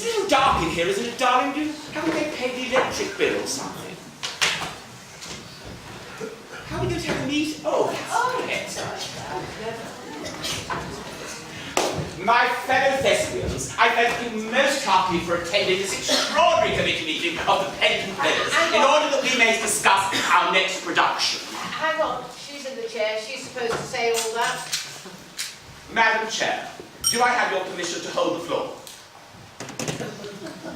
It's a little dark in here, isn't it, darling? Haven't they paid the electric bill or something? How are we going to have a meet? Oh, yes. My fellow thespians, I thank you most heartily for attending this extraordinary committee meeting of the Panto Players in order that we may discuss our next production. Hang on, she's in the chair. She's supposed to say all that. Madam Chair, do I have your permission to hold the floor?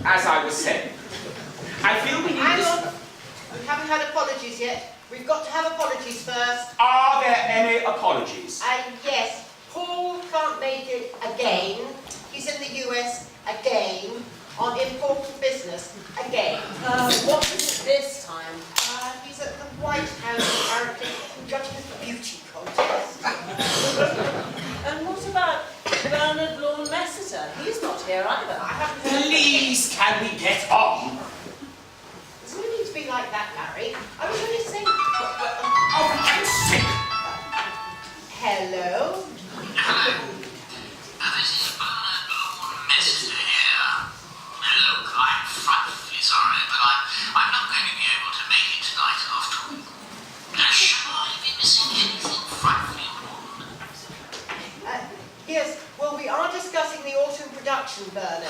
As I was saying, I feel we need Hang on. We haven't had apologies yet. We've got to have apologies first. Are there any apologies? Yes. Paul can't make it again. He's in the US again on important business again. What is it this time? He's at the White House apparently judging a beauty contest. And what about Bernard Lorne Messiter? He's not here either. I haven't heard. Please, can we get on? There's no need to be like that, Larry. I was only saying. Oh, for heaven's sake! Hello. Hello. This is Bernard Lorne Messiter here. Look, I'm frightfully sorry, but I'm not going to be able to make it tonight after all. Should I be missing anything frightfully important? Yes, well, we are discussing the autumn production, Bernard.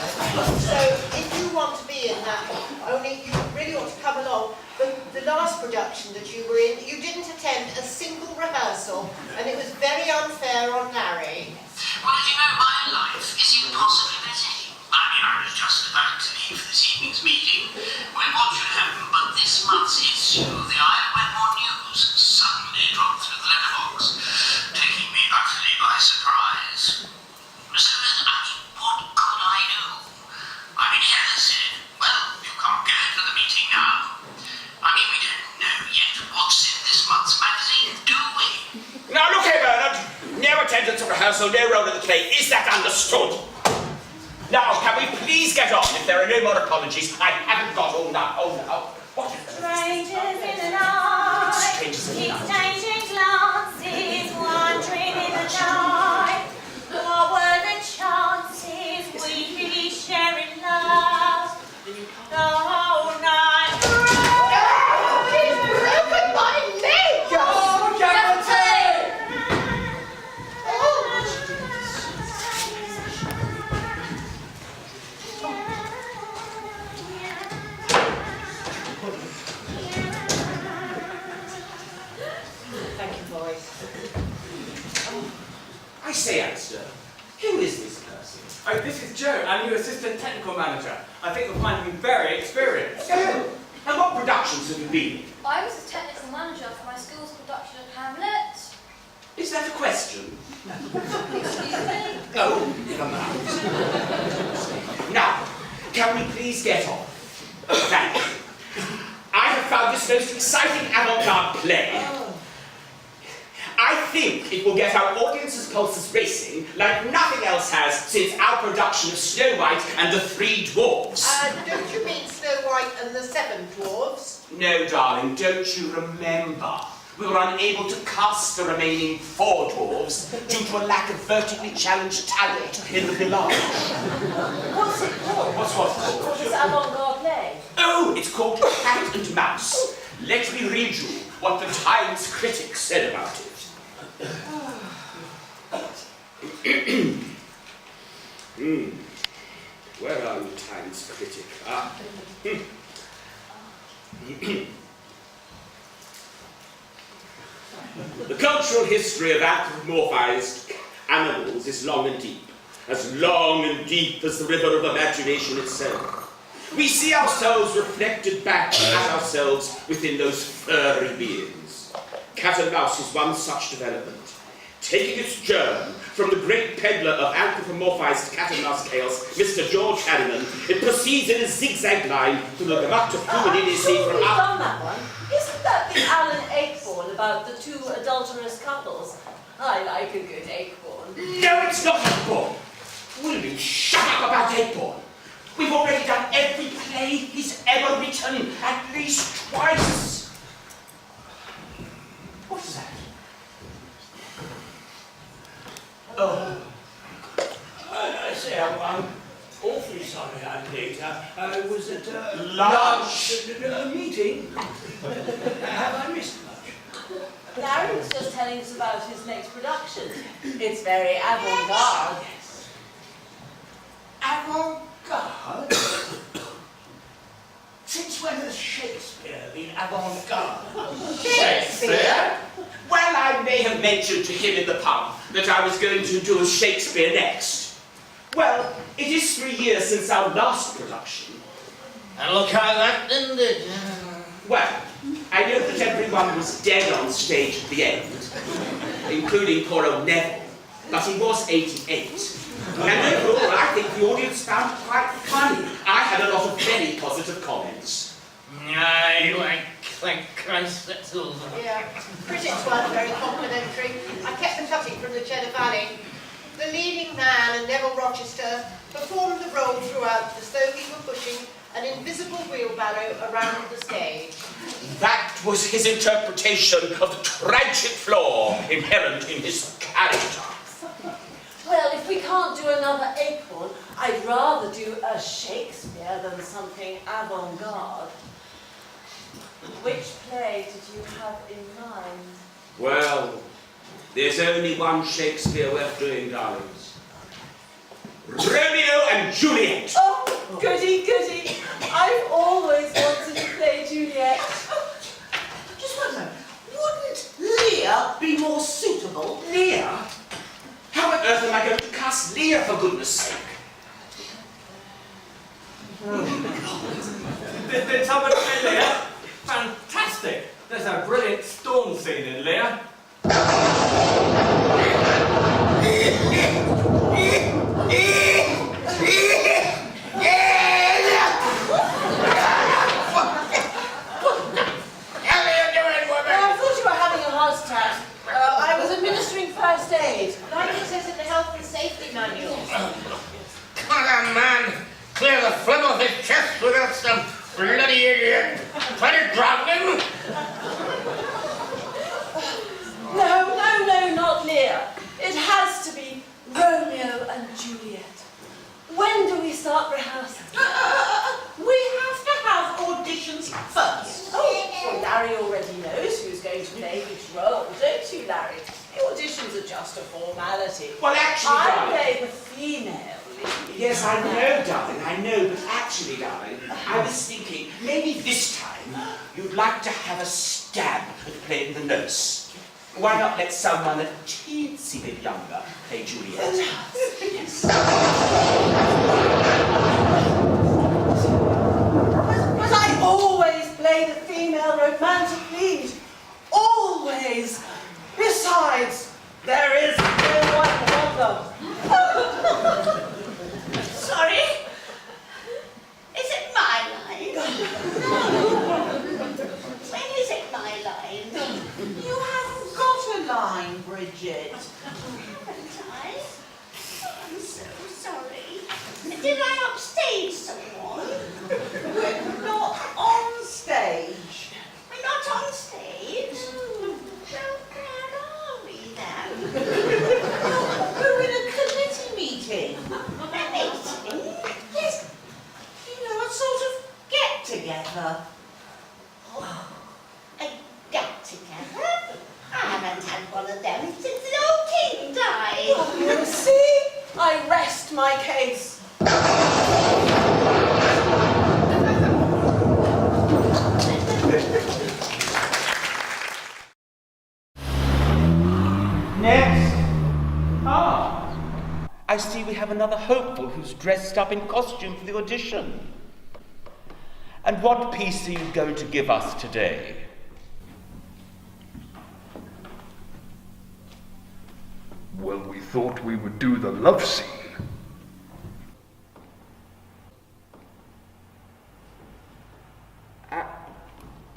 So, if you want to be in that, only you really ought to come along. The last production that you were in, you didn't attend a single rehearsal, and it was very unfair on Larry. Well, you know, my life is impossibly busy. I was just about to leave this evening's meeting when what should happen but this month's issue of the Isle of Wetmore News suddenly dropped through the letterbox, taking me utterly by surprise. So then, what could I do? I mean, Heather said, well, you can't go to the meeting now. I mean, we don't know yet what's in this month's magazine, do we? Now, look here, Bernard. No attendance at rehearsal, no role in the play. Is that understood? Now, can we please get on? If there are no more apologies, I haven't got all now. Oh, no. What is this? Strangers in the night, Strangers in the night. exchanging glances, wandering in the night. What were the chances we'd be sharing love the whole night? He's broken my leg! Oh, Captain! Thank you, boys. I say, Alistair, who is this person? Oh, this is Joe, our new assistant technical manager. I think you'll find him very experienced. Oh, and what productions have you been in? I was a technical manager for my school's production of Hamlet. Is that a question? Excuse me? Oh, never mind. Now, can we please get on? Thank you. I have found this most exciting avant-garde play. I think it will get our audience's pulses racing like nothing else has since our production of Snow White and the Three Dwarfs. Don't you mean Snow White and the Seven Dwarfs? No, darling, don't you remember? We were unable to cast the remaining 4 dwarves due to a lack of vertically challenged talent in the village. What's it called? What's what called? What's this avant-garde play? Oh, it's called Cat and Mouse. Let me read you what the Times critic said about it. Where are you, Times critic? The cultural history of anthropomorphized animals is long and deep as the river of imagination itself. We see ourselves reflected back at ourselves within those furry beings. Cat and Mouse is one such development. Taking its germ from the great peddler of anthropomorphized cat and mouse tales, Mr. George Harriman, it proceeds in a zigzag line to the Gavat of human idiocy from We've our... done that one. Isn't that the Alan Ayckbourn about the 2 adulterous couples? I like a good Ayckbourn. No, it's not Ayckbourn. Will you shut up about Ayckbourn? We've already done every play he's ever written, at least twice. What's that? Oh, I say, I'm awfully sorry I'm I was at Lunch. a meeting. Have I missed much? Larry was just telling us about his next production. It's very avant-garde. Avant-garde? Since when has Shakespeare been avant-garde? Shakespeare? Well, I may have mentioned to him in the pub that I was going to do a Shakespeare next. Well, it is 3 years since our last production. And look how that ended. Well, I know that everyone was dead on stage at the end, including poor old Neville, but he was 88. And overall, I think the audience found it quite funny. I had a lot of very positive comments. Thank Christ, that's all. Yeah, critics weren't very complimentary. I kept them cutting from the Cheddar Valley. The leading man and Neville Rochester performed the role throughout as though he were pushing an invisible wheelbarrow around the stage. That was his interpretation of the tragic flaw inherent in his character. Well, if we can't do another Acorn, I'd rather do a Shakespeare than something avant-garde. Which play did you have in mind? Well, there's only one Shakespeare worth doing, darlings. Romeo and Juliet. Oh, goody, goody. I've always wanted to play Juliet. Just wonder, wouldn't Lear be more suitable? Lear? How on earth am I going to cast Lear, for goodness sake? Did somebody say Lear? Fantastic! There's a brilliant storm scene in Lear. I thought you were having a heart attack. I was administering first aid. Like it says in the health and safety manual. Come on, man. Clear the phlegm off his chest without some bloody idiot. Try to drown him. No, not Lear. It has to be Romeo and Juliet. When do we start rehearsing? We have to have auditions first. Oh, well, Larry already knows who's going to play which role, don't you, Larry? The auditions are just a formality. Well, actually, I darling. play the female lead. Yes, I know, darling, I know, but actually, darling, I was thinking maybe this time you'd like to have a stab at playing the nurse. Why not let someone a teensy bit younger play Juliet? Yes. But I always play the female romantic lead. Always. Besides, there is no one other. Sorry? Is it my line? When is it my line? You haven't got a line, Bridget. Haven't I? Oh, I'm so sorry. Did I upstage someone? We're not on stage. We're not on stage? Well, where are we then? We're in a committee meeting. A meeting? Yes. You know, a sort of get-together. Oh, a get-together? I haven't had one of them since the old king died. Oh, you see? I rest my case. Next. I see we have another hopeful who's dressed up in costume for the audition. And what piece are you going to give us today? Well, we thought we would do the love scene.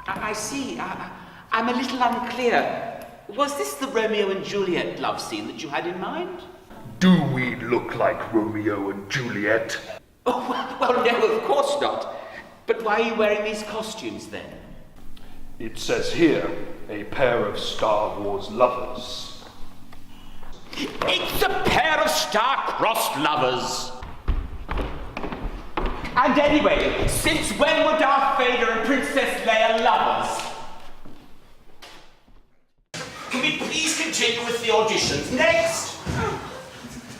I see. I'm a little unclear. Was this the Romeo and Juliet love scene that you had in mind? Do we look like Romeo and Juliet? Oh, well, no, of course not. But why are you wearing these costumes then? It says here, a pair of Star Wars lovers. It's a pair of star-crossed lovers. And anyway, since when were Darth Vader and Princess Leia lovers? Can we please continue with the auditions? Next!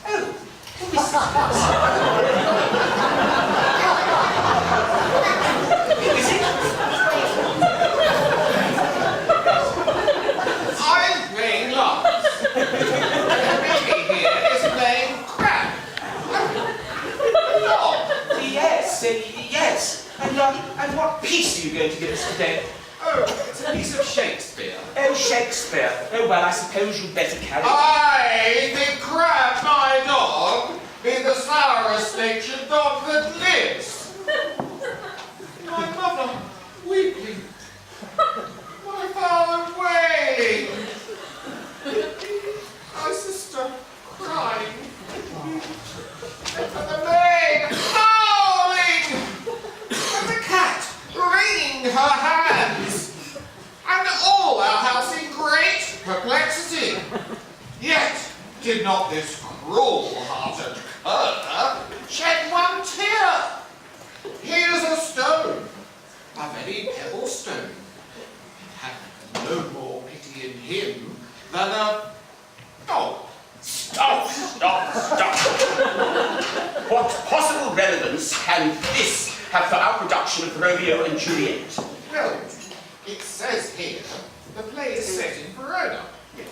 Oh, who is this? Who is it? I'm playing Lance. Baby here is playing Crab. Oh, Yes. And what piece are you going to give us today? oh, it's a piece of Shakespeare. Oh, Shakespeare. Oh, well, I suppose you'd better carry on. I, the Crab, my dog, be the sourest natured dog that lives. My mother weeping. My father wailing. My sister crying. And the maid howling. And the cat wringing her hands. And all our house in great perplexity. Yet did not this cruel-hearted cur shed one tear. He is a stone, a very pebble stone. It hath no more pity in him than a dog. Stop! What possible relevance can this have for our production of Romeo and Juliet? Well, it says here the play is set in Verona.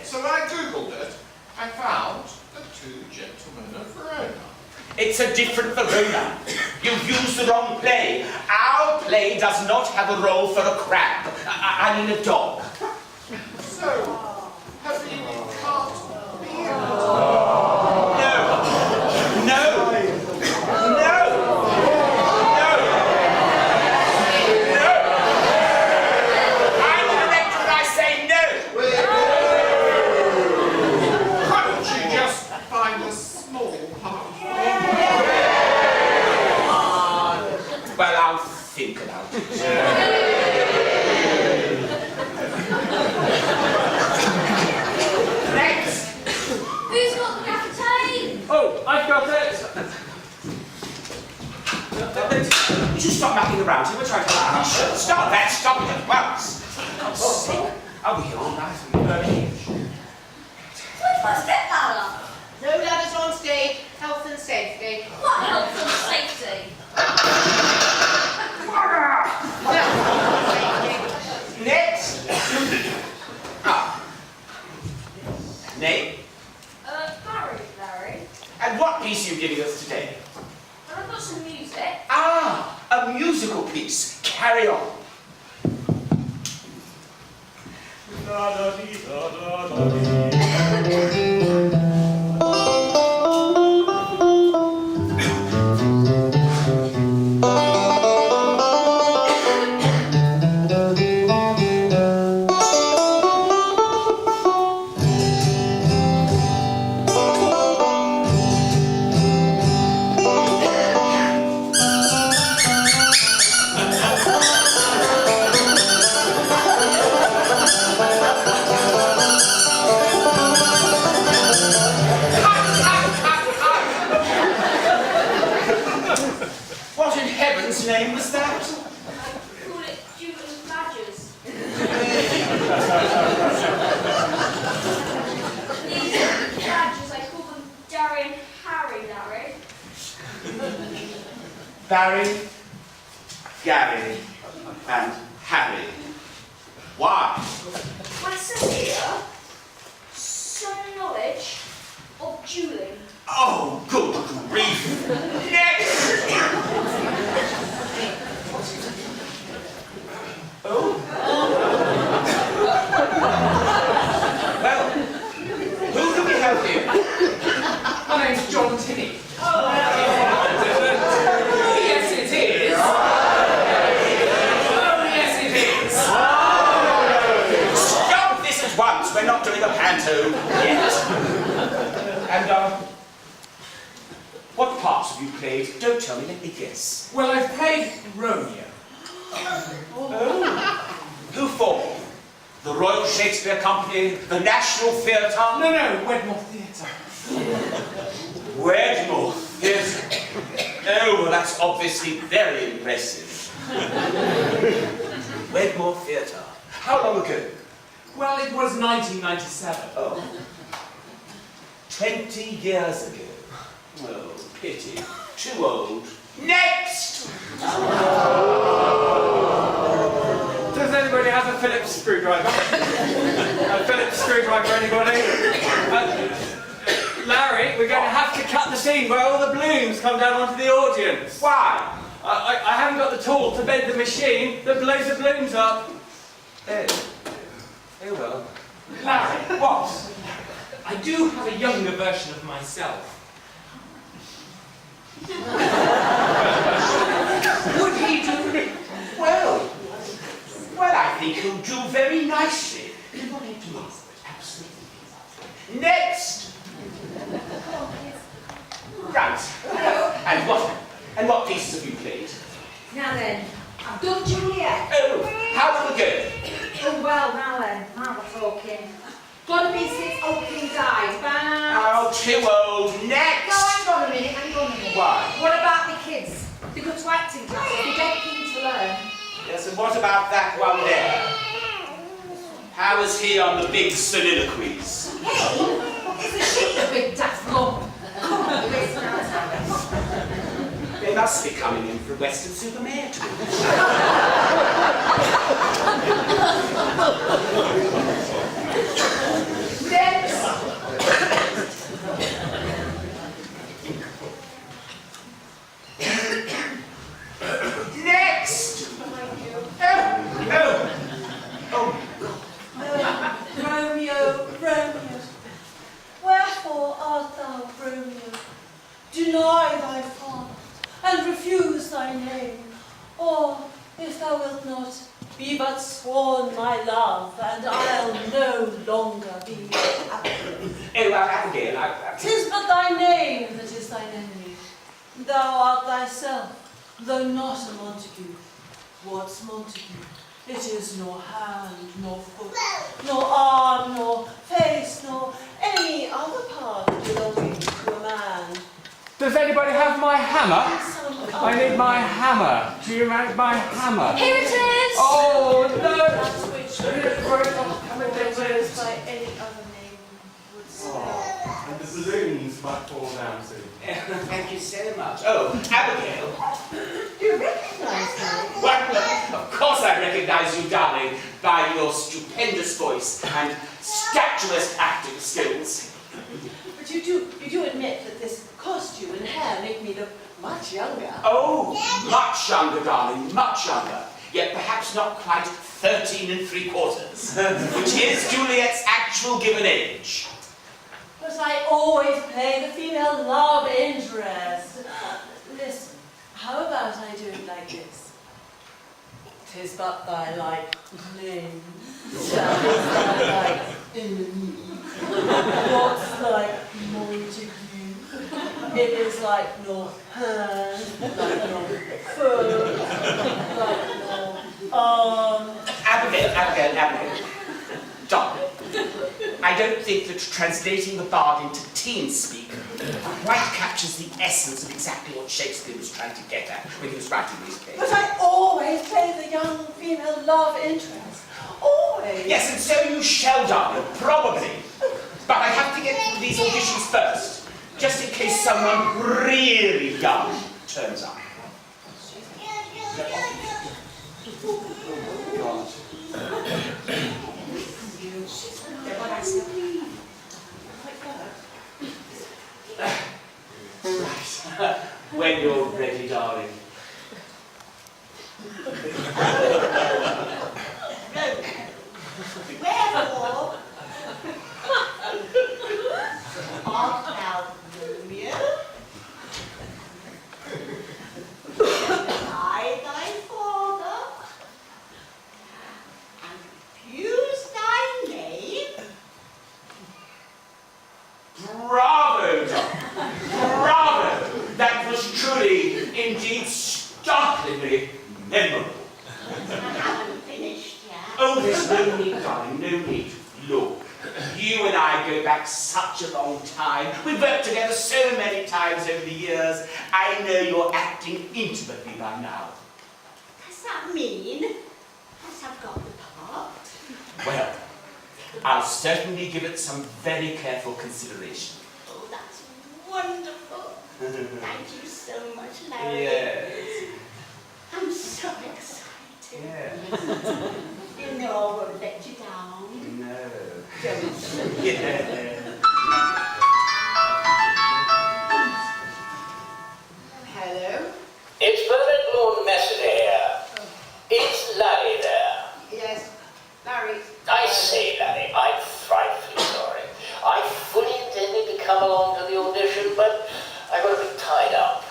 So I googled it and found the Two Gentlemen of Verona. It's a different Verona. You've used the wrong play. Our play does not have a role for a crab. I mean a dog. So, have you can't be a No. I'm the director and I say no. Couldn't you just find a small part? Well, I'll think about it. Next. Who's got the cafe? Oh, I've got it. Would you stop mucking around here? We're trying to finish. Stop that. Stop it at once. God's sake. Are we all nice and burning? Where's my stepladder? No ladders on stage, health and safety. What health and safety? Next. Name? Barry. And what piece are you giving us today? I've got some music. Ah, a musical piece. Carry on. What in heaven's name was that? Call it Julian Badgers. These badgers, I call them Darry and Harry, Larry. Barry, Gary, and Harry. Why? Well, it says here, some knowledge of dueling. Oh, good grief. Next! Oh? Well, who do we have here? My name's John Tinney. Yes, it is. Oh, yes, it is. Stop this at once. We're not doing a panto yet. And, what parts have you played? Don't tell me, let me guess. Well, I've played Romeo. Oh. Who for? The Royal Shakespeare Company, the National Theatre? No, Wedmore Theatre. Wedmore Theatre. Oh, well, that's obviously very impressive. Wedmore Theatre. How long ago? Well, it was 1997. Oh. 20 years ago. Oh, pity. Too old. Next! Does anybody have a Phillips screwdriver? A Phillips screwdriver, anybody? Larry, we're going to have to cut the scene where all the balloons come down onto the audience. Why? I haven't got the tool to bend the machine that blows the balloons up. Oh well. Larry, What? I do have a younger version of myself. Would he do? Well, I think he'll do very nicely. Absolutely. Next! Right. And what pieces have you played? Now then, I've done Juliet. Oh, how will it go? Oh well, now we're talking. Gotta be since Old King died. Oh, too old. Next! No, hang on a minute. Why? What about the kids? They go to acting classes, they're dead keen to learn. Yes, and what about that one there? How is he on the big soliloquies? Hey, isn't she the big daft lump? Come on, listen now. They must be coming in from Weston-super-Mare too. Next! Next! Romeo, wherefore art thou, Romeo? Deny thy father, and refuse thy name, or, if thou wilt not, be but sworn my love, and I'll no longer be thy Abigail. Oh, Abigail, 'Tis but thy name that is thine enemy. Thou art thyself, though not a Montague. What's Montague? It is nor hand, nor foot, nor arm, nor face, nor any other part belonging to a man. Does anybody have my hammer? I need my hammer. Do you have my hammer? Here it is! Oh, no! That's which by any other name would say. And the balloons might fall down soon. Thank you so much. Oh, Abigail. Do you recognise me? Well, of course I recognize you, darling, by your stupendous voice and statuesque acting skills. But you do admit that this costume and hair make me look much younger. Oh, much younger, darling, much younger. Yet perhaps not quite 13 3/4, which is Juliet's actual given age. But I always play the female love interest. Listen, how about I do it like this? 'Tis but thy like name, tis thy like enemy. What's like Montague? It is like no hand, like no foot, like no arm. Abigail. Darling, I don't think that translating the bard into teen speak quite captures the essence of exactly what Shakespeare was trying to get at when he was writing these plays. But I always play the young female love interest. Always. Yes, and so you shall, darling, probably. But I have to get through these auditions first, just in case someone really young turns up. Right. When you're ready, darling. Wherefore art thou Romeo? Deny thy father, and refuse thy name? Bravo, darling. Bravo! That was truly, indeed, startlingly memorable. I haven't finished yet. Oh, there's no need, darling, no need. Look. You and I go back such a long time. We've worked together so many times over the years. I know you're acting intimately by now. Does that mean that I've got the part? Well, I'll certainly give it some very careful consideration. Oh, that's wonderful. Thank you so much, Larry. Yes. I'm so excited. Yeah. You know I won't let you down. No. Don't. Yeah. Hello? It's Bernard Lord Messenger here. Is Larry there? Yes, Larry. I say, Larry, I'm frightfully sorry. I fully intended to come along to the audition, but I got a bit tied up.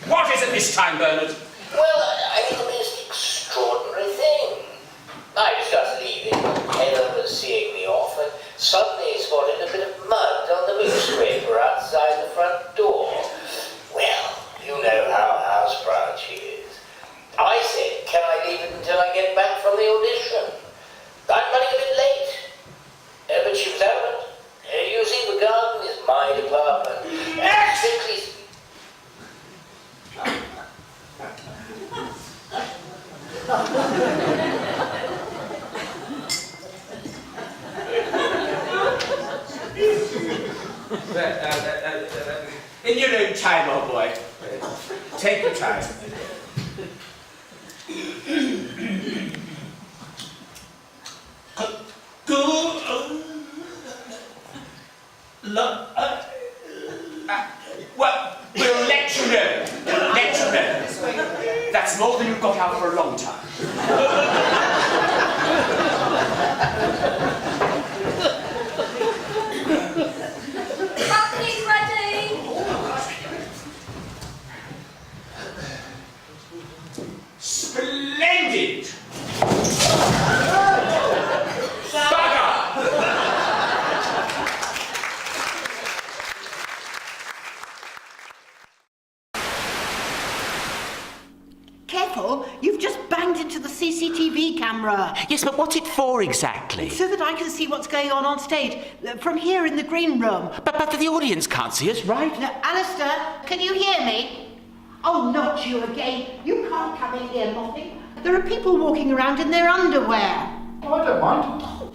What is it this time, Bernard? Well, I mean, the most extraordinary thing. I was just leaving when Helen was seeing me off, and suddenly spotted a bit of mud on the moose scraper outside the front door. Well, you know how housebound she is. I said, can I leave it until I get back from the audition? I'm running a bit late. But she was adamant. You see, the garden is my department. And strictly... In your own time, old boy. Take your time. Well, we'll let you know. We'll let you know. That's more than you've got out for a long time. Company's ready. Splendid! Bugger! Careful, you've just banged into the CCTV camera. Yes, but what's it for exactly? So that I can see what's going on stage, from here in the green room. But the audience can't see us, right? Now, Alistair, can you hear me? Oh, not you again. You can't come in here mopping. There are people walking around in their underwear. Oh, I don't mind. Oh,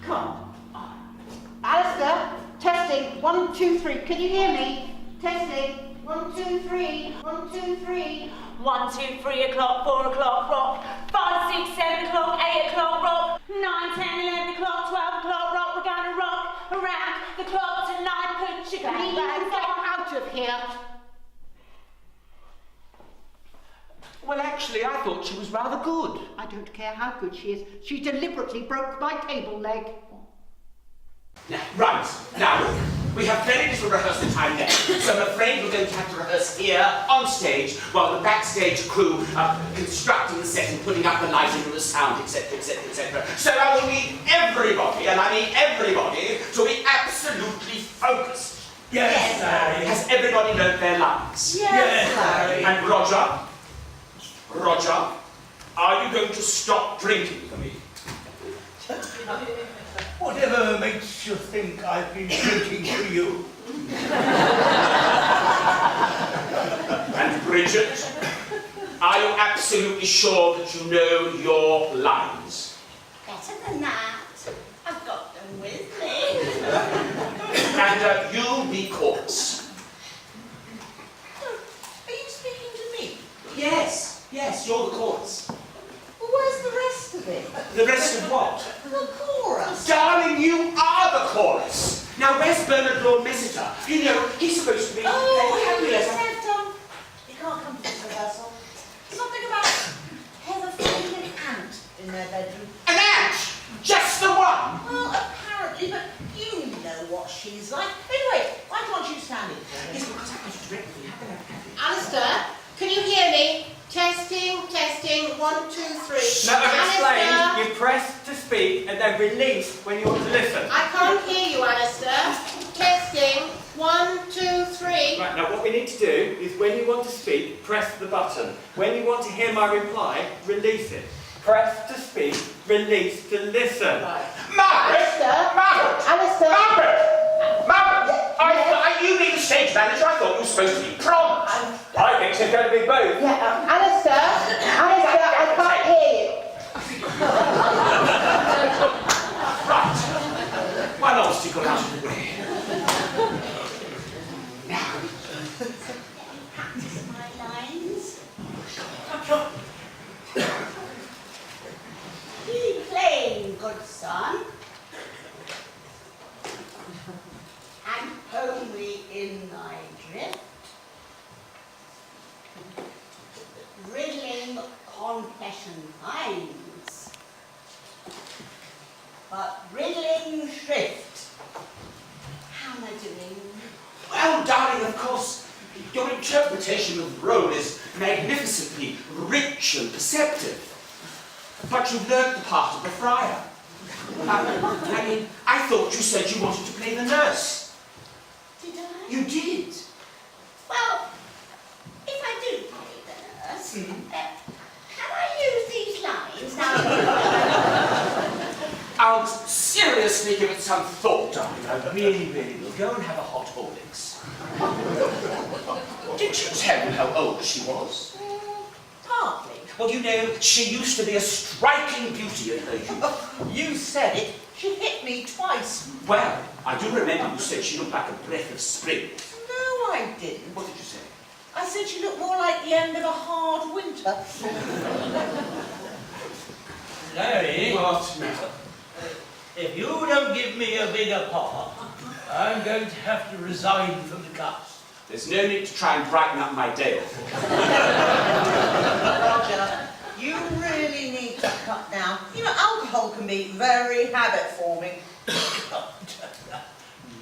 come on. Alistair, testing. 1, 2, 3. Can you hear me? Testing. 1, 2, 3. 1, 2, 3. 1, 2, 3 o'clock, 4 o'clock, rock. 5, 6, 7 o'clock, 8 o'clock, rock. 9, 10, 11 o'clock, 12 o'clock, rock. We're gonna rock around the clock tonight. Put your Please back get on. out of here. Well, actually, I thought she was rather good. I don't care how good she is. She deliberately broke my table leg. Right, now, we have very little rehearsal time left, so I'm afraid we're going to have to rehearse here, on stage, while the backstage crew are constructing the set and putting up the lighting and the sound, etc., etc., etc. So I will need everybody, and I mean everybody, to be absolutely focused. Yes, Larry. Has everybody learnt their lines? Yes, Larry. And Roger, are you going to stop drinking for me? Whatever makes you think I've been drinking for you? And Bridget, are you absolutely sure that you know your lines? Better than that. I've got them with me. And you'll be chorus. Are you speaking to me? Yes, you're the chorus. Well, where's the rest of it? The rest of what? The chorus. Darling, you are the chorus. Now, where's Bernard Lord Messenger? You know, he's supposed to be... Oh, he said, he can't come to this rehearsal. Something about Heather finding an ant in their bedroom. An ant? Just the one? Well, apparently, but you know what she's like. Anyway, why can't you stand it? It's because I want you to direct me. How can I have it? Alistair, can you hear me? Testing, 1, 2, 3. Now, I've explained, Alistair, you press to speak and then release when you want to listen. I can't hear you, Alistair. Testing, 1, 2, 3. Right, now what we need to do is when you want to speak, press the button. When you want to hear my reply, release it. Press to speak, release to listen. Margaret! Alistair! You being stage manager, I thought you were supposed to be prompt. I think she's going to be both. Yeah, Alistair, I can't hear you. Right. Well, obviously got out of the way. Now. Practice my lines. Be plain, good son, and homely in thy drift, riddling confession finds, but riddling shrift. How am I doing? Well, darling, of course, your interpretation of the role is magnificently rich and perceptive. But you've learnt the part of the friar. I thought you said you wanted to play the nurse. Did I? You did. Well, if I do play the nurse, can I use these lines now? I'll seriously give it some thought, darling. I really will. Go and have a hot Horlicks. Did you tell me how old she was? Partly. Well, you know, she used to be a striking beauty in her youth. You said it. She hit me twice. Well, I do remember you said she looked like a breath of spring. No, I didn't. What did you say? I said she looked more like the end of a hard winter. Larry, What now? if you don't give me a bigger part, I'm going to have to resign from the cast. There's no need to try and brighten up my day. Roger, you really need to cut down. You know, alcohol can be very habit-forming.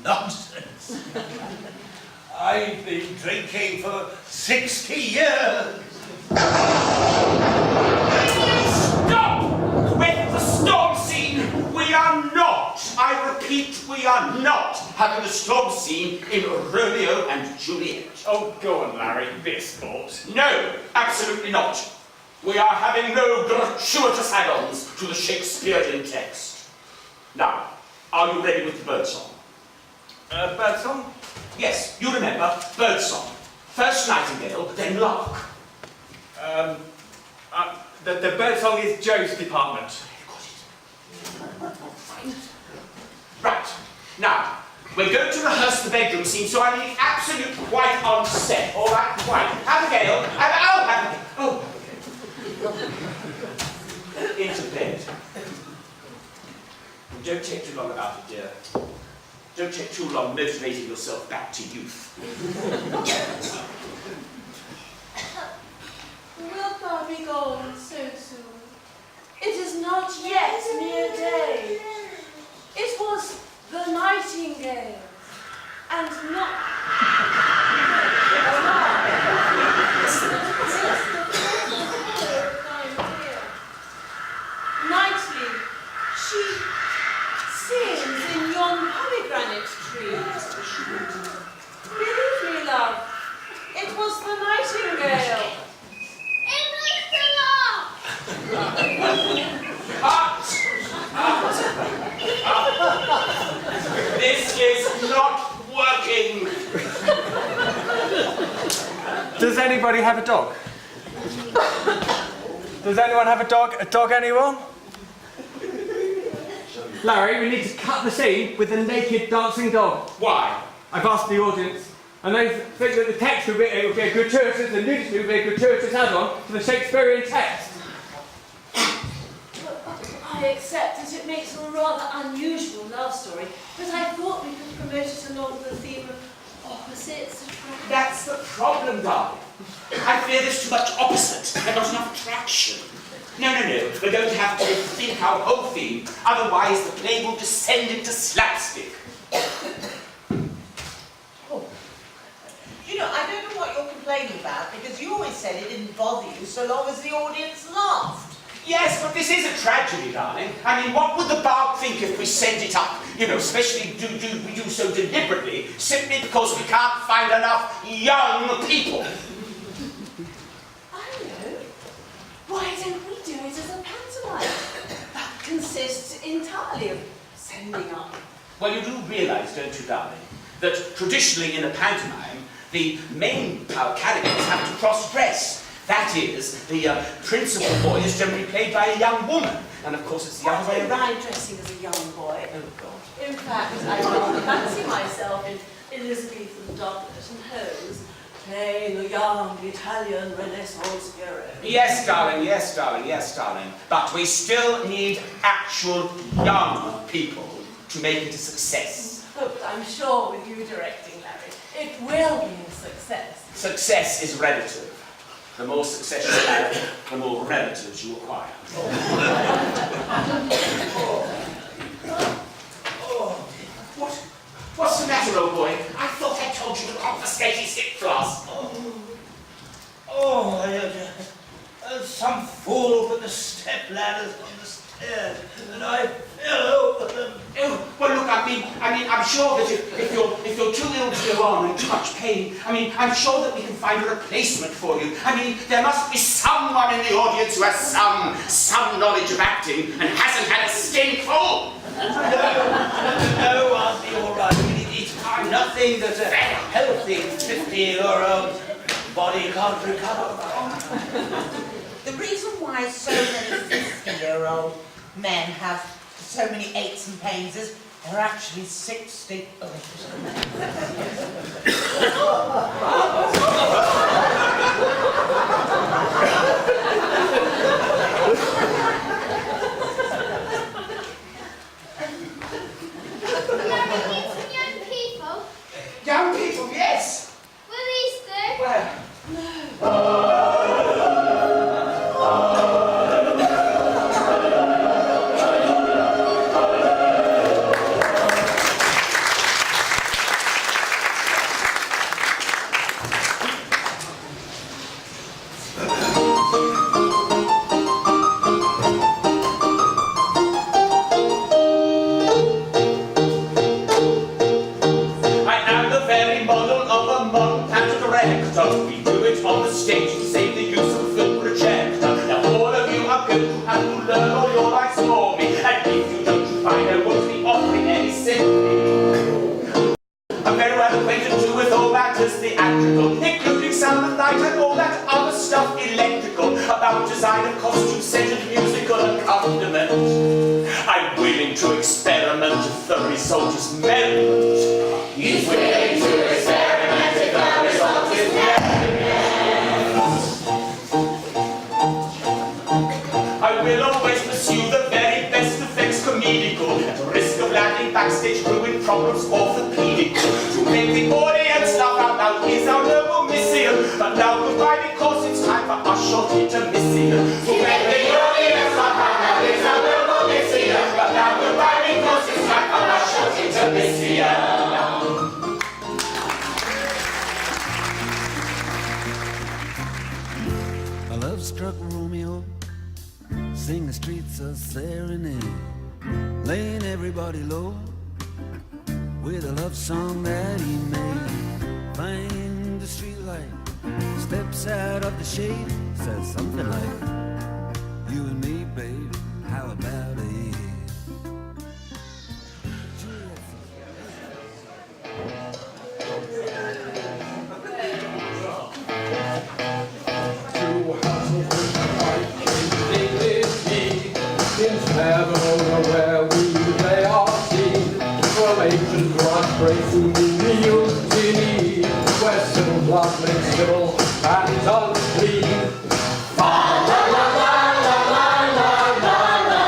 Nonsense. I've been drinking for 60 years. Stop! With the storm scene, we are not, I repeat, we are not having a storm scene in Romeo and Juliet. Oh, go on, Larry, be a sport. No, absolutely not. We are having no gratuitous add-ons to the Shakespearean text. Now, are you ready with the birdsong? Birdsong? Yes, you remember, birdsong. First nightingale, then lark. The birdsong is Joe's department. Right. Now, we're going to rehearse the bedroom scene, so I need absolute quiet on set. All right, quiet. Abigail, Abigail. Oh, okay. Into bed. And don't take too long about it, dear. Don't take too long motivating yourself back to youth. Wilt thou be gone so soon? It is not yet near day. It was the nightingale, and not nightly she sings in yon pomegranate tree. Believe me, love, it was the nightingale. This is not working. Does anybody have a dog? Does anyone have a dog? A dog, anyone? Larry, we need to cut the scene with the naked dancing dog. Why? I've asked the audience, and they think that the text would be a gratuitous, the nudity would be a gratuitous add-on to the Shakespearean text. I accept that it makes a rather unusual love story, but I thought we could promote it along the theme of opposites attract. That's the problem, darling. I fear there's too much opposite and not enough attraction. No. We're going to have to rethink our whole theme, otherwise the play will descend into slapstick. You know, I don't know what you're complaining about, because you always said it didn't bother you so long as the audience laughed. Yes, but this is a tragedy, darling. I mean, what would the bard think if we send it up? You know, especially we do so deliberately, simply because we can't find enough young people. I know. Why don't we do it as a pantomime? consists entirely of sending up. Well, you do realise, don't you, darling, that traditionally in a pantomime, the main characters have to cross-dress. That is, the principal boy is generally played by a young woman, and of course it's the other way around. I'm dressing as a young boy. Oh, God. In fact, I rather fancy myself in Elizabethan doublet and hose, playing a young Italian Renaissance hero. Yes, darling, yes, darling, yes, darling. But we still need actual young people to make it a success. Oh, but I'm sure with you directing, Larry, it will be a success. Success is relative. The more success you have, the more relatives you acquire. What's the matter, old boy? I thought I told you to confiscate his hip flask. Some fool put the step ladders on the stairs, and I fell over them. Oh, well, look, I'm sure that if you're too ill to go on and too much pain, I'm sure that we can find a replacement for you. There must be someone in the audience who has some knowledge of acting and hasn't had a skin full. No, I'll be all right. It's nothing that a healthy 50-year-old body can't recover from. The reason why so many 50-year-old men have so many aches and pains is they're actually 60. Young people, yes. Will these do? Where? We do it on the stage to save the use of film projector. Now all of you are good to have to learn all your lives for me. And if you don't find I won't be offering any sympathy. I'm very well acquainted too with all matters theatrical, including sound and light and all that other stuff electrical, about design of costume, set and musical accompaniment. I'm willing to experiment if the result is merriment. He's willing to experiment if the result is I will always pursue the very best effects comedical, at the risk of landing backstage brewing problems orthopedical. To make the audience laugh out loud is our noble mission. But now goodbye, because it's time for our short intermission. To make the audience laugh out loud is our noble mission. But now goodbye, because it's time for our short intermission. A love-struck Romeo sing the streets a serenade, laying everybody low with a love song that he made. Find the streetlight, steps out of the shade, says something like, you and me, babe, how about it? Where we lay our seed, from ancient grass breaking the mutiny, where civil blood makes civil and unclean. Fa la la la la la la la la,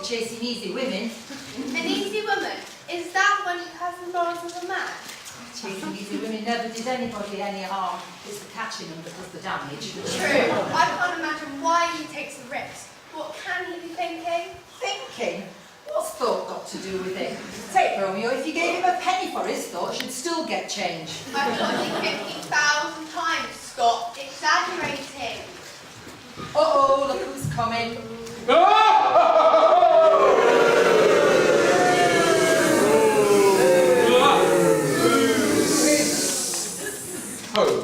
chasing easy women. An easy woman? Is that one who has the morals of a man? Chasing easy women never did anybody any harm. It's the catching them that does the damage. True. I can't imagine why he takes the risk. What can he be thinking? Thinking? What's thought got to do with it? Take Romeo, if you gave him a penny for his thoughts, you'd still get change. I've told you 50,000 times, Scott. Exaggerating. Uh-oh, look who's coming. Home.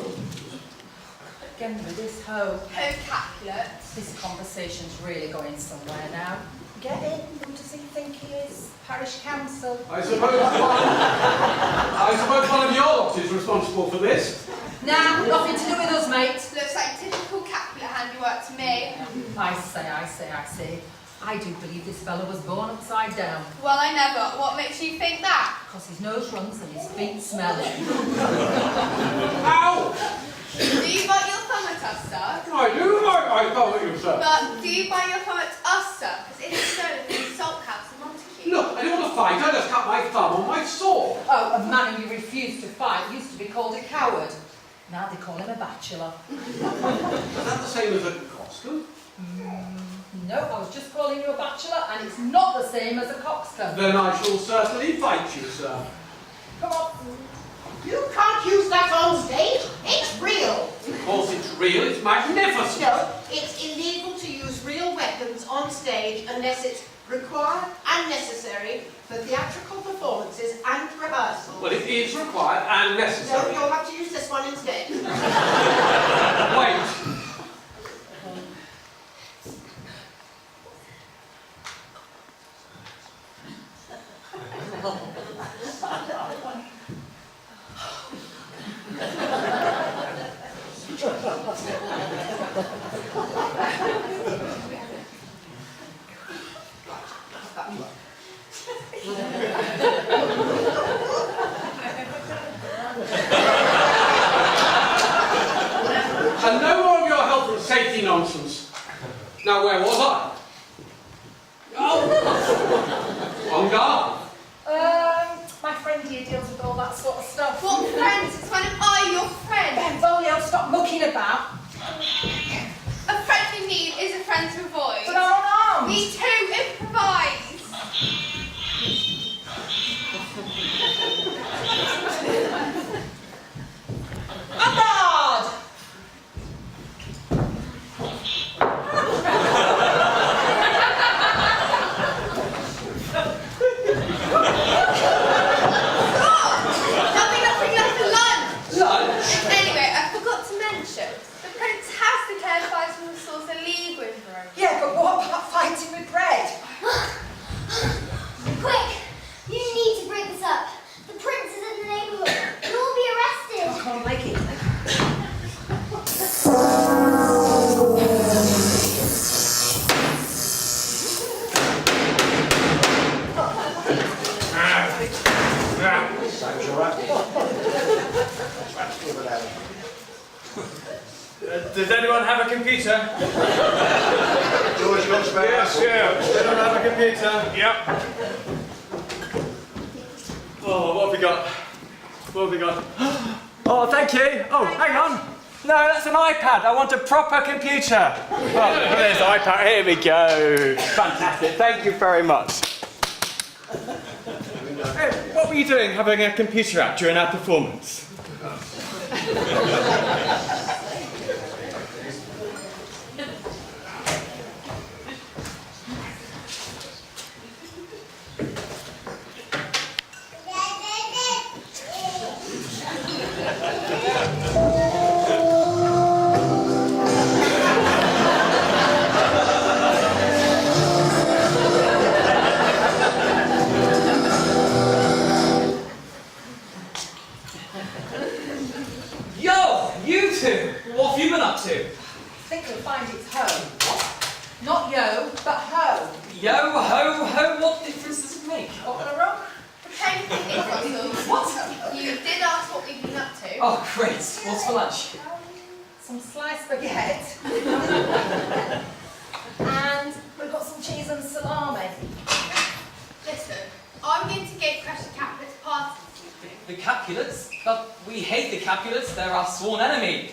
Again with this hoe. Ho Capulet. This conversation's really going somewhere now. Get in, who does he think he is? Parish council. I suppose one of your lot is responsible for this. Nah, nothing to do with us, mate. Looks like typical Capulet handiwork to me. I say. I do believe this fellow was born upside down. Well, I never. What makes you think that? Because his nose runs and his feet smell it. Ow! Do you bite your thumb at us, sir? I do, I thought that you said. But do you bite your thumb at us, sir? Because it is so in the Salt House of Montague. Look, I didn't want to fight, I just cut my thumb on my sword. Oh, a man who refused to fight used to be called a coward. Now they call him a bachelor. Is that the same as a coxcomb? No, I was just calling you a bachelor, and it's not the same as a coxcomb. Then I shall certainly fight you, sir. Come on. You can't use that on stage. It's real. Of course it's real, it's magnificent. No, it's illegal to use real weapons on stage unless it's required and necessary for theatrical performances and rehearsals. Well, it is required and No, necessary. you'll have to use this one instead. Wait. And no more of your health and safety nonsense. Now, where was I? Oh! On guard. My friend here deals with all that sort of stuff. What friends? It's kind of I, your friend. Benvolio, stop mucking about. A friend in need is a friend to avoid. But our arms. Me too, improvise. On guard! Nothing left for lunch. Lunch? Anyway, I forgot to mention, the prince has declared fighting with swords illegal in Rome. Yeah, but what about fighting with bread? Quick! You need to break this up. The prince is in the neighborhood. You'll all be arrested. I can't make it. Does anyone have a computer? George looks very Yes, yeah. Does anyone have a computer? Yep. Oh, what have we got? What have we got? Oh, thank you. Oh, hang on. No, that's an iPad. I want a proper computer. Oh, there's the iPad. Here we go. Fantastic. Thank you very much. Hey, what were you doing having a computer out during our performance? Yo, you two! What have you been up to? I think you'll find it's ho. Not yo, but ho. Yo, ho, ho, what difference does it make? What on a rock? Pretend you think Russell. What? You did ask what we've been up to. Oh, great. What's for lunch? Some sliced baguette. And We've got some cheese and salami. Listen, I'm going to get Crash the Capulets party this evening. The Capulets? But we hate the Capulets, they're our sworn enemy.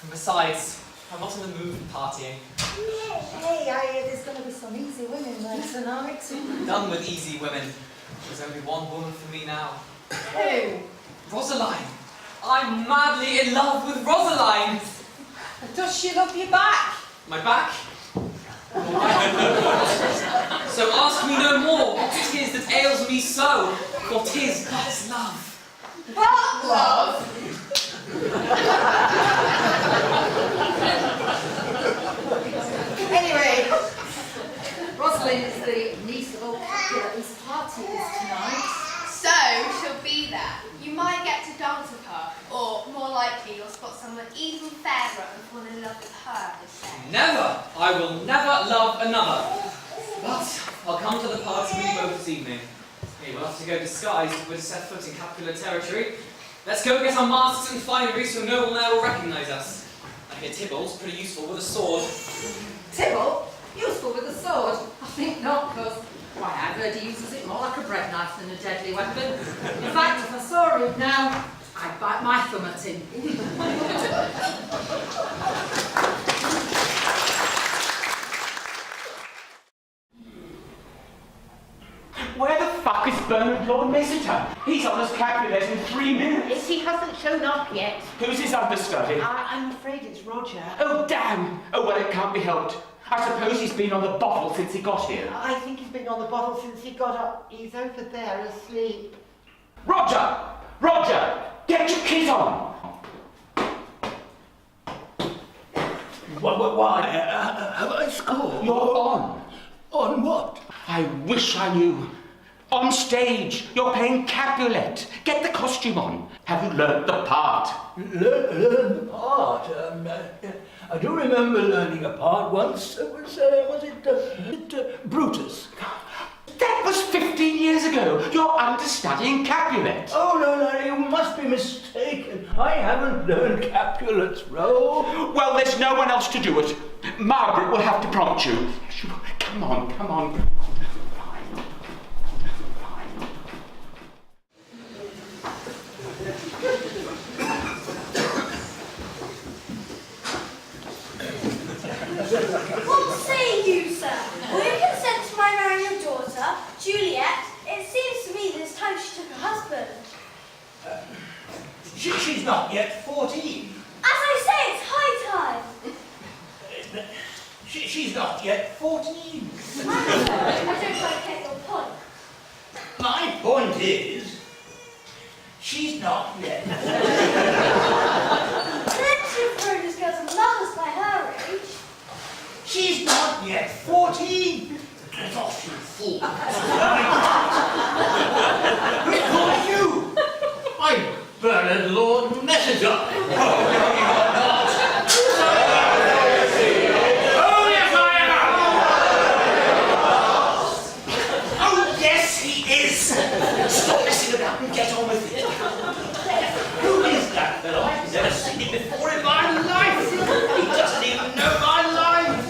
And besides, I'm not in the mood for partying. Hey, I hear there's going to be some easy women there tonight. Done with easy women. There's only one woman for me now. Who? Rosaline. I'm madly in love with Rosaline. Does she love you back? My back? So ask me no more what it is that ails me so, for 'tis God's love. What love? Anyway, Rosalind is the niece of old Capulet whose party is tonight. So, she'll be there. You might get to dance with her, or more likely you'll spot someone even fairer and fall in love with her instead. Never! I will never love another. But I'll come to the party with you both this evening. Hey, we'll have to go disguised if we're to set foot in Capulet territory. Let's go get our masks and finery so no one there will recognise us. I hear Tybalt's pretty useful with a sword. Tybalt? Useful with a sword? I think not, because, why, I've heard he uses it more like a bread knife than a deadly weapon. In fact, if I saw him now, I'd bite my thumb at him. Where the fuck is Bernard Lord Messiter? He's on his Capulet in 3 minutes. Yes, he hasn't shown up yet. Who's his understudy? I'm afraid it's Roger. Oh, damn! Oh, well, it can't be helped. I suppose he's been on the bottle since he got here. I think he's been on the bottle since he got up. He's over there asleep. Roger! Roger! Get your kit on! Why? Have I scored? You're on. On what? I wish I knew. On stage, you're playing Capulet. Get the costume on. Have you learnt the part? Learn the part? I do remember learning a part once. Was it Brutus? That was 15 years ago. You're understudying Capulet. Oh, no, you must be mistaken. I haven't learned Capulet's role. Well, there's no one else to do it. Margaret will have to prompt you. Come on, come on. What say you, sir? Will you consent to my marrying your daughter, Juliet? It seems to me that it's time she took a husband. She's not yet 14. As I say, it's high time. She's not yet 14. I don't quite get your point. My point is, she's not yet. Plenty of foreigners girls and mothers by her age. She's not yet 14. Get off, you fool. Who called you? I'm Bernard Lord Messiter. Oh, no, you're not. Oh, yes, I am. Oh, yes, he is. Stop messing about and get on with it. Who is that fellow? I've never seen him before in my life. He doesn't even know my life.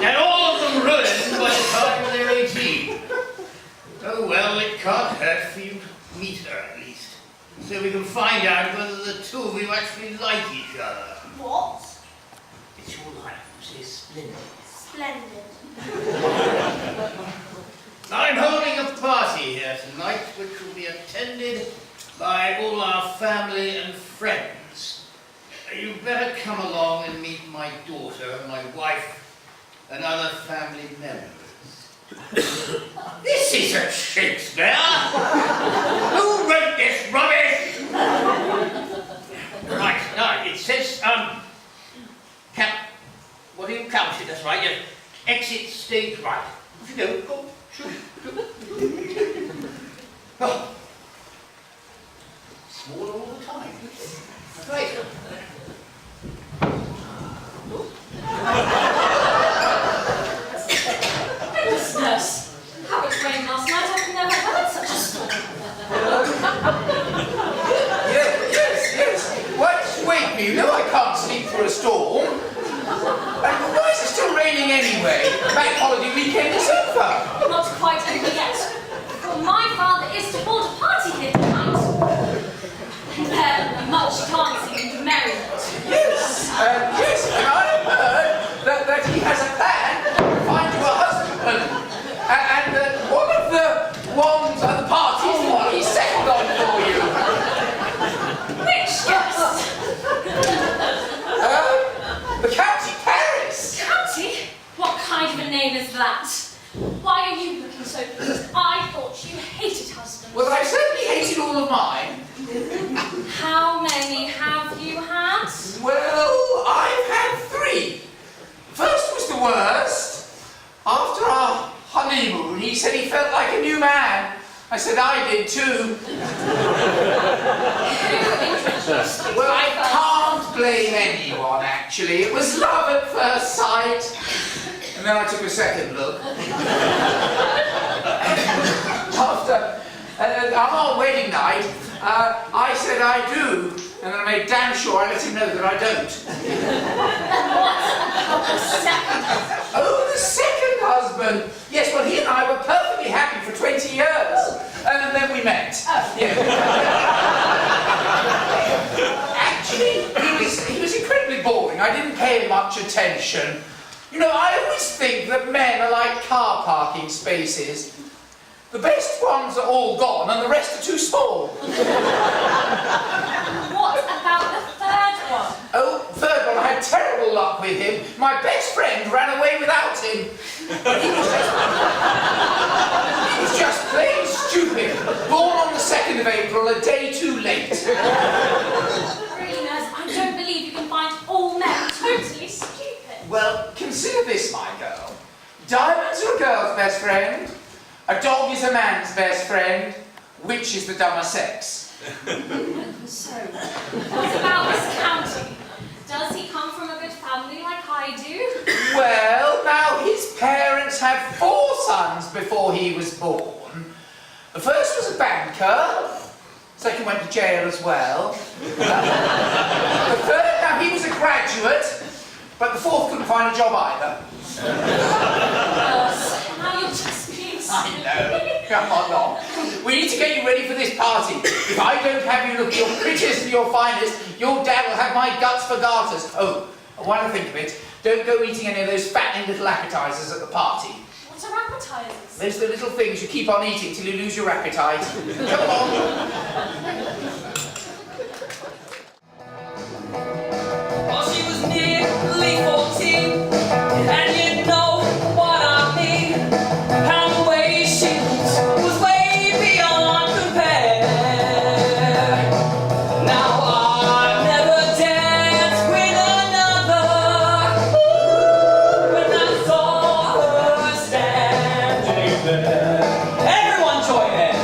And all of them ruined by the time they're 18. Oh well, it can't hurt for you to meet her at least. So we can find out whether the two of you actually like each other. What? It's your life, say splendid. Splendid. I'm holding a party here tonight which will be attended by all our family and friends. You better come along and meet my daughter, my wife, and other family members. This isn't Shakespeare! Who wrote this rubbish? Right, now it says, what do you count it? That's right, yeah. Exit stage right. Off you go, go, shoot. Oh. Smaller all the time. That's right. Goodness! How it rained last night, I've never heard such a storm. Yes. Wait, you know I can't sleep through a storm. And why is it still raining raining anyway. Bank holiday weekend is over. Not quite over yet. For my father is to hold a party here tonight. And there will be much dancing and merriment. Yes, yes, and I've heard that he has a plan to find you a husband. And that one of the ones at the party is the one he settled on for you. Which guest? The County Paris. County? What kind of a name is that? Why are you looking so pleased? I thought you hated husbands. Well, I certainly hated all of mine. How many have you had? Well, I've had 3. First was the worst. After our honeymoon, he said he felt like a new man. I said I did too. Well, I can't blame anyone, actually. It was love at first sight. And then I took a second look. After, on our wedding night, I said I do. And then I made damn sure I let him know that I don't. Oh, the second husband! Yes, well, he and I were perfectly happy for 20 years. And then we met. Oh. Yeah. Actually, he was incredibly boring. I didn't pay him much attention. You know, I always think that men are like car parking spaces. The best ones are all gone and the rest are too small. What about the third one? Oh, third one, I had terrible luck with him. My best friend ran away without him. He was just plain stupid. Born on the 2nd of April, a day too late. Really, nurse, I don't believe you can find all men totally stupid. Well, consider this, my girl. Diamonds are a girl's best friend. A dog is a man's best friend. Which is the dumber sex? So, what about this county? Does he come from a good family like I do? Well, now his parents had 4 sons before he was born. The first was a banker. Second went to jail as well. The third, now he was a graduate, but the fourth couldn't find a job either. Now you're just being I know. Come on, Long. We need to get you ready for this party. If I don't have you look your prettiest and your finest, your dad will have my guts for garters. Oh, while I think of it, don't go eating any of those fattening little appetizers at the party. What are appetizers? Those are the little things you keep on eating till you lose your appetite. Come on. Well, she was nearly 14, and you know what I mean. How the way she was way beyond compare. Now I've never danced with another. When I saw her standing there, everyone join in.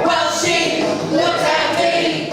Well, she looked at me.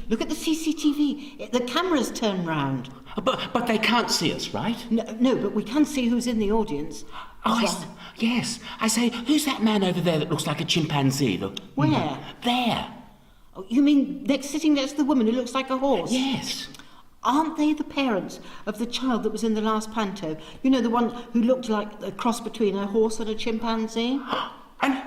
Look at the CCTV. The camera's turned round. But they can't see us, right? No, but we can see who's in the audience. Yes. I say, who's that man over there that looks like a chimpanzee? Where? There. Oh, you mean sitting next to the woman who looks like a horse? Yes. Aren't they the parents of the child that was in the last panto? You know, the one who looked like a cross between a horse and a chimpanzee? And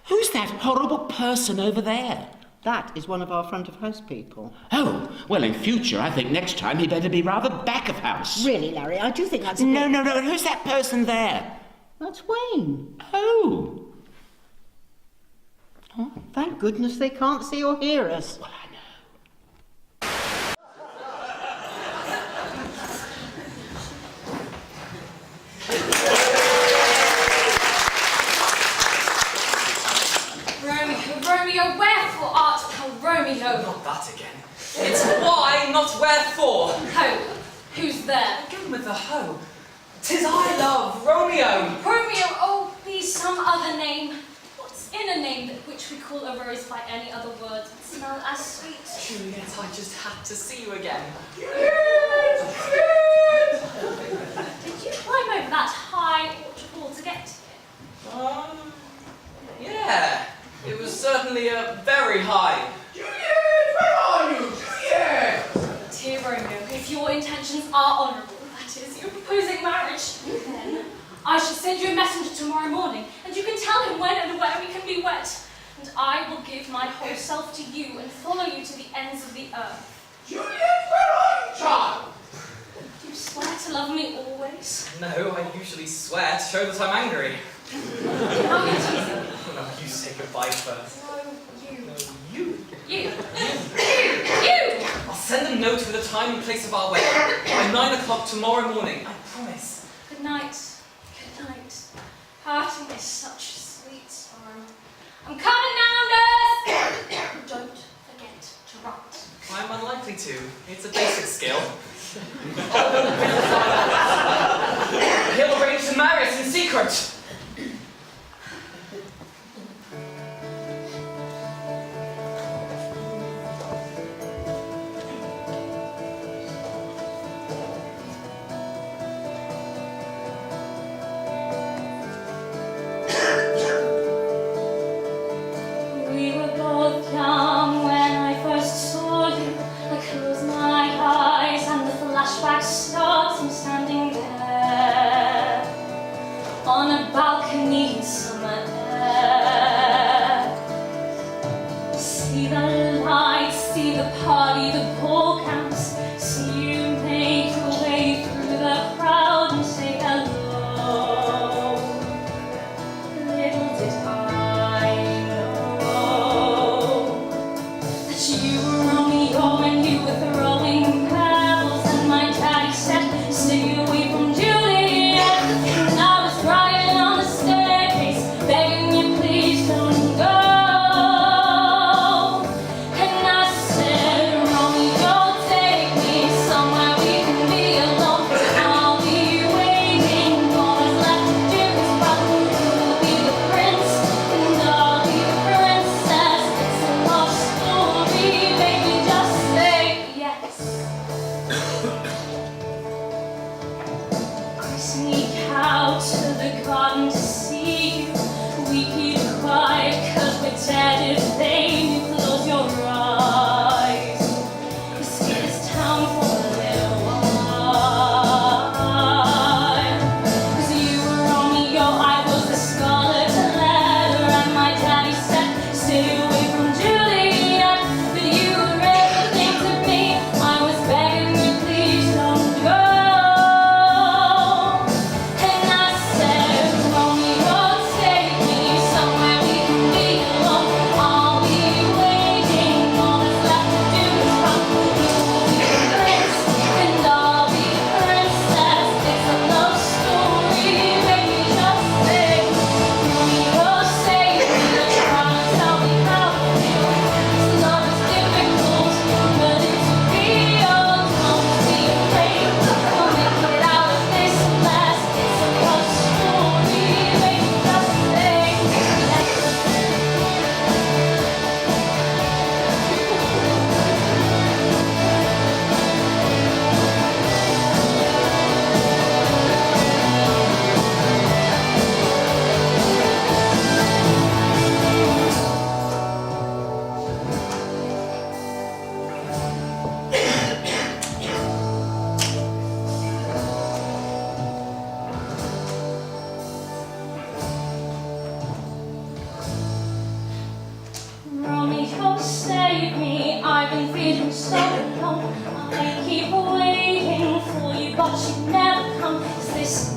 who's that horrible person over there? That is one of our front of house people. Oh, well, in future, I think next time he better be rather back of house. Really, Larry, I do think that's a No, who's that person there? That's Wayne. Oh. Thank goodness they can't see or hear us. Well, I know. Romeo, wherefore art thou Romeo? Not that again. It's why, not wherefore. Ho, who's there? Go with the ho. 'Tis I, love, Romeo. Romeo, oh, be some other name. What's in a name which we call a rose by any other word that smell as sweet? Juliet, I just had to see you again. Did you climb over that high waterfall to get here? Yeah. It was certainly a very high. Juliet, where are you? Juliet! Dear Romeo, if your intentions are honourable, that is, you're proposing marriage, then I shall send you a messenger tomorrow morning, and you can tell him when and where we can be wed. And I will give my whole self to you and follow you to the ends of the earth. Juliet, where are you, child? Do you swear to love me always? No, I usually swear to show that I'm angry. How you teasing? No, you say goodbye first. No, you. You. You! I'll send a note with the time and place of our wedding. By 9 o'clock tomorrow morning, I promise. Good night. Good night. Parting is such sweet sorrow. I'm coming now, nurse! Don't forget to write. I'm unlikely to. It's a basic skill. He'll arrange to marry us in secret. We were both young when I first saw you. I close my eyes and the flashback starts. I'm standing there on a balcony in summer air. See the lights, see the party, the ball counts. See you make your way through the crowd and say hello. Little did I know that you were Romeo and you were throwing pebbles, and my daddy said, stay away from Juliet. And I was crying on the staircase, begging you please don't go. And I said, Romeo, take me somewhere we can be alone. I'll be waiting, all that's left to do is follow. You'll be the prince and I'll be the princess. It's a love story, baby, just say yes. I sneak out to the garden to see you. We keep quiet 'cause we're dead if they knew. Close your eyes. Escape this town for a little while. 'Cause you were Romeo, I was the scarlet letter, and my daddy said, stay away from Juliet. But you were everything to me. I was begging you, please don't go. And I said, Romeo, take me somewhere we can be alone. I'll be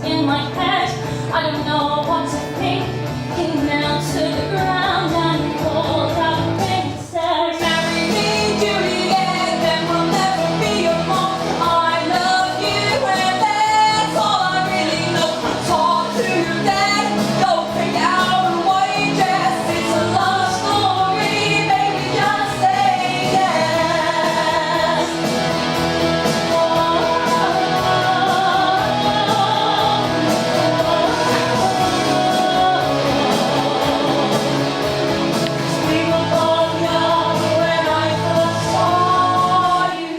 in my head. I don't know what to think. He knelt to the ground and he called out a ring and said, "Marry me, Juliet, then we'll never be apart. I love you and that's all I really know. Talk to your dad, go pick out a white dress. It's a love story, baby, just say yes." We were both young when I first saw you.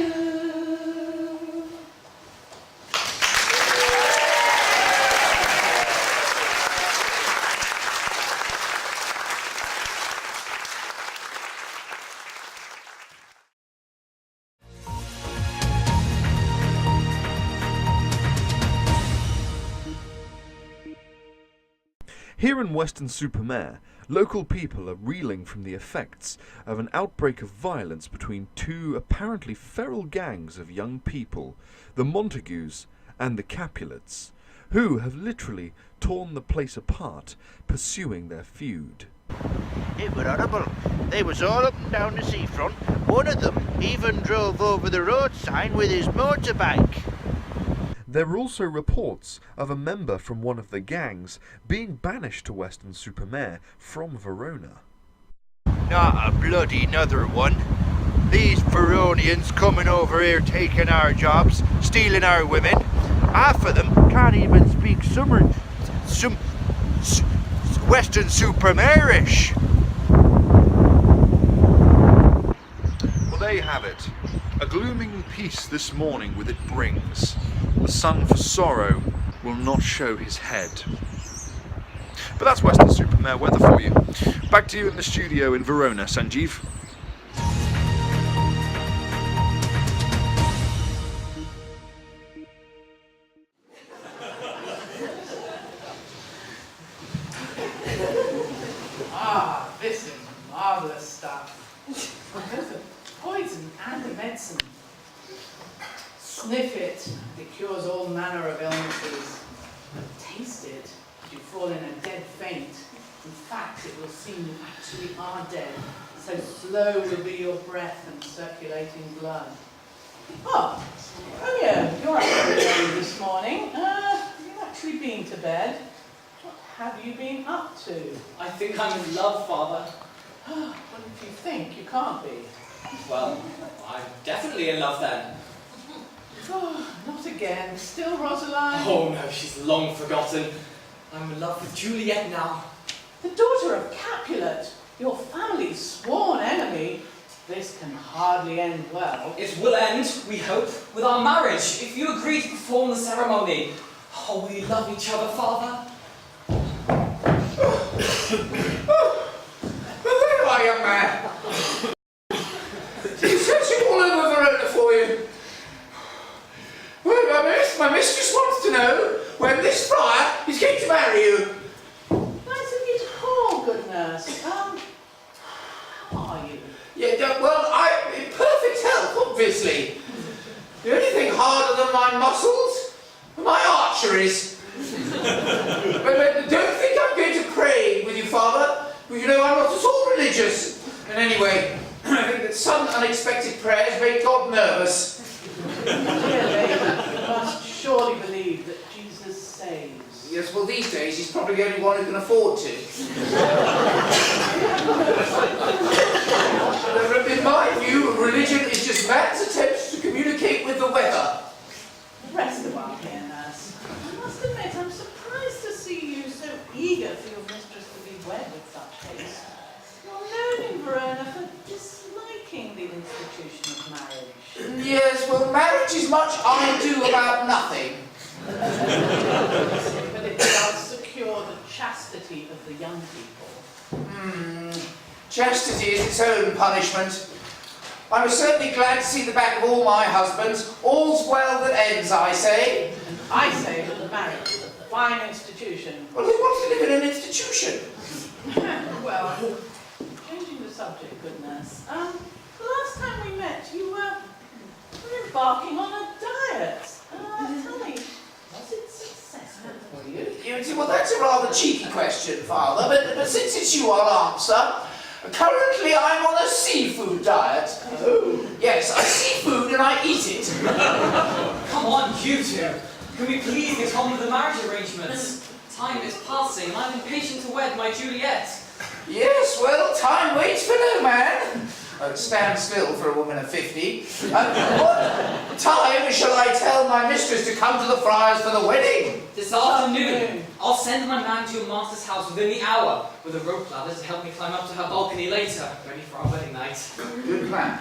Here in Weston-super-Mare, local people are reeling from the effects of an outbreak of violence between two apparently feral gangs of young people, the Montagues and the Capulets, who have literally torn the place apart, pursuing their feud. It were horrible. They was all up and down the seafront. One of them even drove over the road sign with his motorbike. There were also reports of a member from one of the gangs being banished to Weston-super-Mare from Verona. Not a bloody another one. These Veronians coming over here taking our jobs, stealing our women. Half of them can't even speak Weston-super-Mare-ish. Well, there you have it. A glooming peace this morning with it brings. The sun for sorrow will not show his head. But that's Weston-super-Mare weather for you. Back to you in the studio in Verona, Sanjeev. Ah, this is marvellous stuff. Both a poison and a medicine. Sniff it, it cures all manner of illnesses. Taste it, you fall in a dead faint. In fact, it will seem you actually are dead. So slow will be your breath and circulating blood. Oh, yeah, you're actually early this morning. You've actually been to bed. What have you been up to? I think I'm in love, Father. Well, if you think, you can't be. Well, I'm definitely in love then. Oh, not again. Still Rosaline? Oh no, she's long forgotten. I'm in love with Juliet now. The daughter of Capulet, your family's sworn enemy. This can hardly end well. It will end, we hope, with our marriage, if you agree to perform the ceremony. Oh, we love each other, Father. There you are, young man. She's searching all over Verona for you. Well, my mistress wants to know when this friar is going to marry you. Nice of you to call, good nurse. How are you? Yeah, well, I'm in perfect health, obviously. The only thing harder than my muscles are my arteries. but don't think I'm going to pray with you, Father, because you know I'm not at all religious. And anyway, I think that some unexpected prayers make God nervous. Dear lady, you must surely believe that Jesus saves. Yes, well, these days he's probably the only one who can afford to. In my view, religion is just man's attempt to communicate with the weather. Rest a while here, nurse. I must admit, I'm surprised to see you so eager for your mistress to be wed with such haste. You're known in Verona for disliking the institution of marriage. Yes, well, marriage is much I do about nothing. But it does secure the chastity of the young people. Chastity is its own punishment. I was certainly glad to see the back of all my husbands. All's well that ends, I say. I say that marriage is a fine institution. Well, who wants to live in an institution? Well, changing the subject, good nurse. The last time we met, you were embarking on a diet. Tell me, was it successful? Well, that's a rather cheeky question, Father, but since it's you, I'll answer. Currently, I'm on a seafood diet. Oh. Yes, I see food and I eat it. Come on, you two. Can we please get on with the marriage arrangements? Time is passing, and I'm impatient to wed my Juliet. Yes, well, time waits for no man. Stand still for a woman of 50. What time shall I tell my mistress to come to the friars for the wedding? This afternoon. I'll send my man to your master's house within the hour with a rope ladder to help me climb up to her balcony later, ready for our wedding night. Good plan.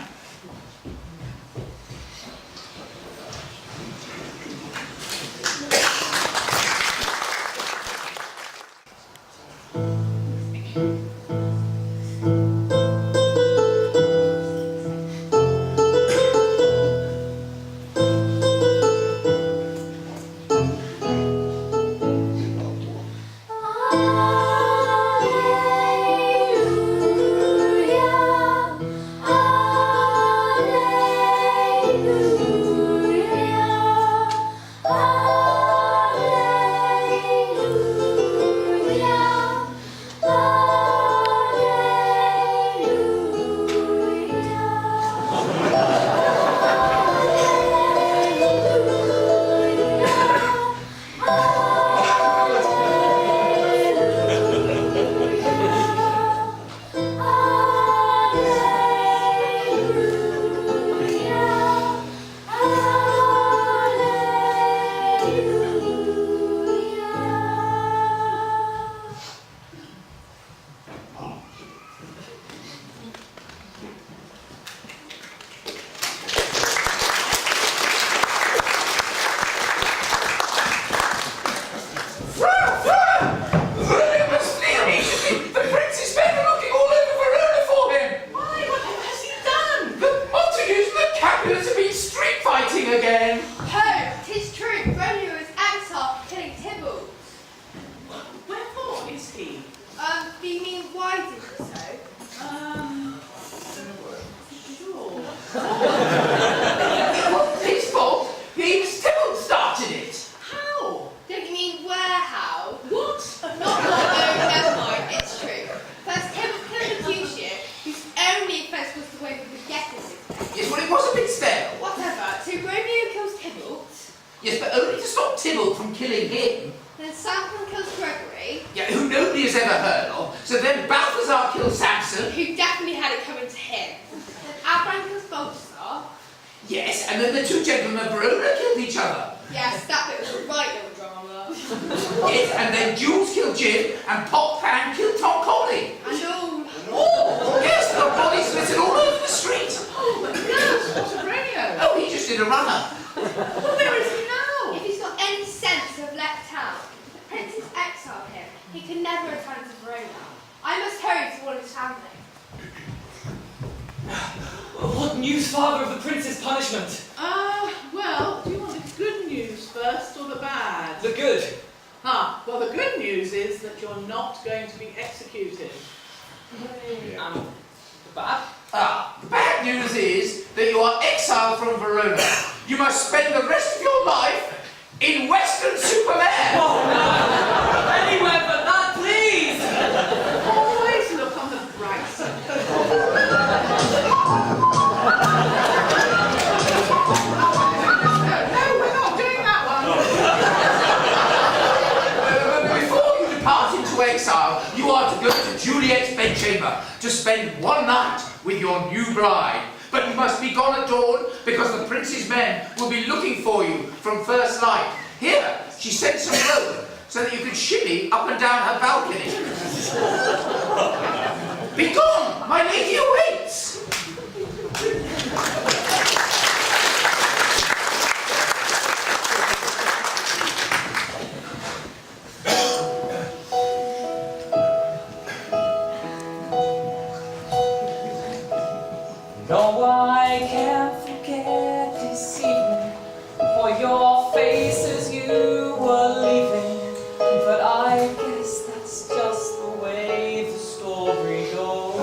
Again. Oh, 'tis true. Romeo is exiled for killing Tybalt. Wherefore is he? Do you mean why did he so? Sure. It wasn't his fault. He still started it. How? Don't you mean where how? What? Not no, never mind, it's true. First Tybalt killed Mercutio, whose only offence was the way we could get his expense. Yes, well, it was a bit stale. Whatever, so Romeo kills Tybalt, Yes, but only to stop Tybalt from killing him. then Samson kills Gregory, Yeah, who nobody has ever heard of. So then Balthazar kills Samson. who definitely had it coming to him. Then Abraham kills Balthazar. Yes, and then the two gentlemen of Verona killed each other. Yes, that bit was a right little drama. Yes, and then Jules killed Jim, and Pop Pan killed Tom Coley. And all. Oh, yes, the bodies littered all over the street. Oh, but nurse, what of Romeo? Oh, he just did a runner. Well, where is he now? If he's got any sense to have left town, the princes exiled him. He can never return to Verona. I must hurry to warn his family. What news, father, of the prince's punishment? Well, do you want the good news first or the bad? The good. Well, the good news is that you're not going to be executed. The bad? The bad news is that you are exiled from Verona. You must spend the rest of your life in Western Supermare. Oh, no! Anywhere but that, please! Always look on the bright side. No, we're not doing that one. Before you depart into exile, you are to go to Juliet's bedchamber to spend one night with your new bride. But you must be gone at dawn because the prince's men will be looking for you from first light. Here, she sent some rope so that you can shimmy up and down her balcony. Be gone! My lady awaits! No, I can't forget this evening, for your face as you were leaving. But I guess that's just the way the story goes.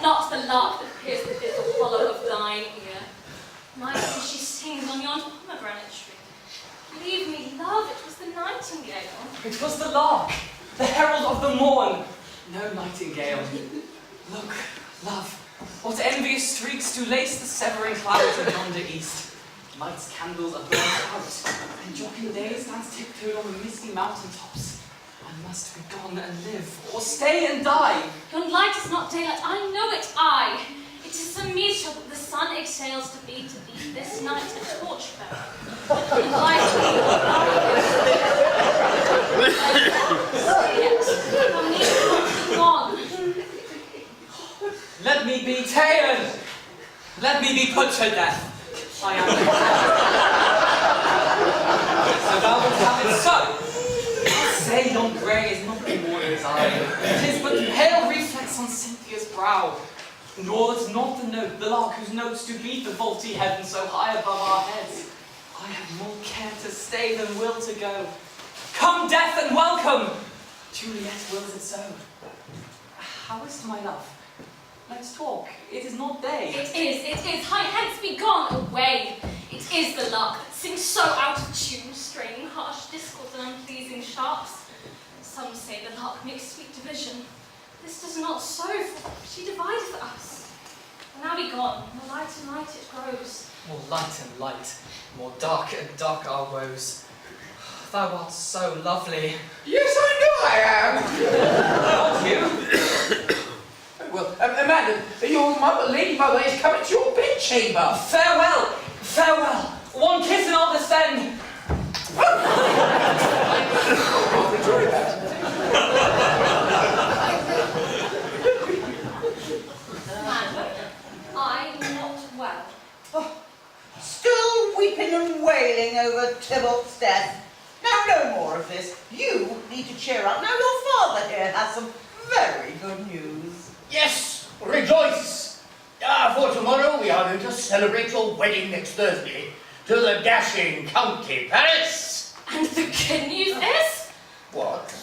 not the lark that appears in the little hollow of thine ear. Neither when she sings on yon pomegranate tree. Believe me, love, it was the nightingale. It was the lark, the herald of the morn. No nightingale. Look, love, what envious streaks do lace the severing clouds of yonder east. Night's candles are burnt out, and dropping day stands tiptoed on the misty mountain tops. I must be gone and live, or stay and die. Yon light is not daylight, I know it, I. It is some meteor that the sun exhales to be this night a torch bearer. And light Let me be ta'en! Let me be put to death! I am so thou wilt have it so. I say yon grey is not the morning's eye. It is but the pale reflex on Cynthia's brow. Nor that not the note, the lark whose notes do beat the vaulty heaven so high above our heads. I have more care to stay than will to go. Come, death, and welcome! Juliet wills it so. How is my love? Let's talk. It is not day. It is. Hie hence, be gone, away. It is the lark that sings so out of tune, straining harsh discords and unpleasing sharps. Some say the lark makes sweet division. This does not so, for she divideth us. Now be gone, more light and light it grows. More light and light, more dark and dark our woes. Thou art so lovely. Yes, I know I am. Not you. Well, madam, your lady mother is coming to your bedchamber. Farewell, farewell. One kiss and I'll descend. I'll enjoy that. I'm not well. Oh, still weeping and wailing over Tybalt's death. Now, no more of this. You need to cheer up. Now, your father here has some very good news. Yes, rejoice! For tomorrow we are going to celebrate your wedding next Thursday to the dashing County Paris. And the good news is? What?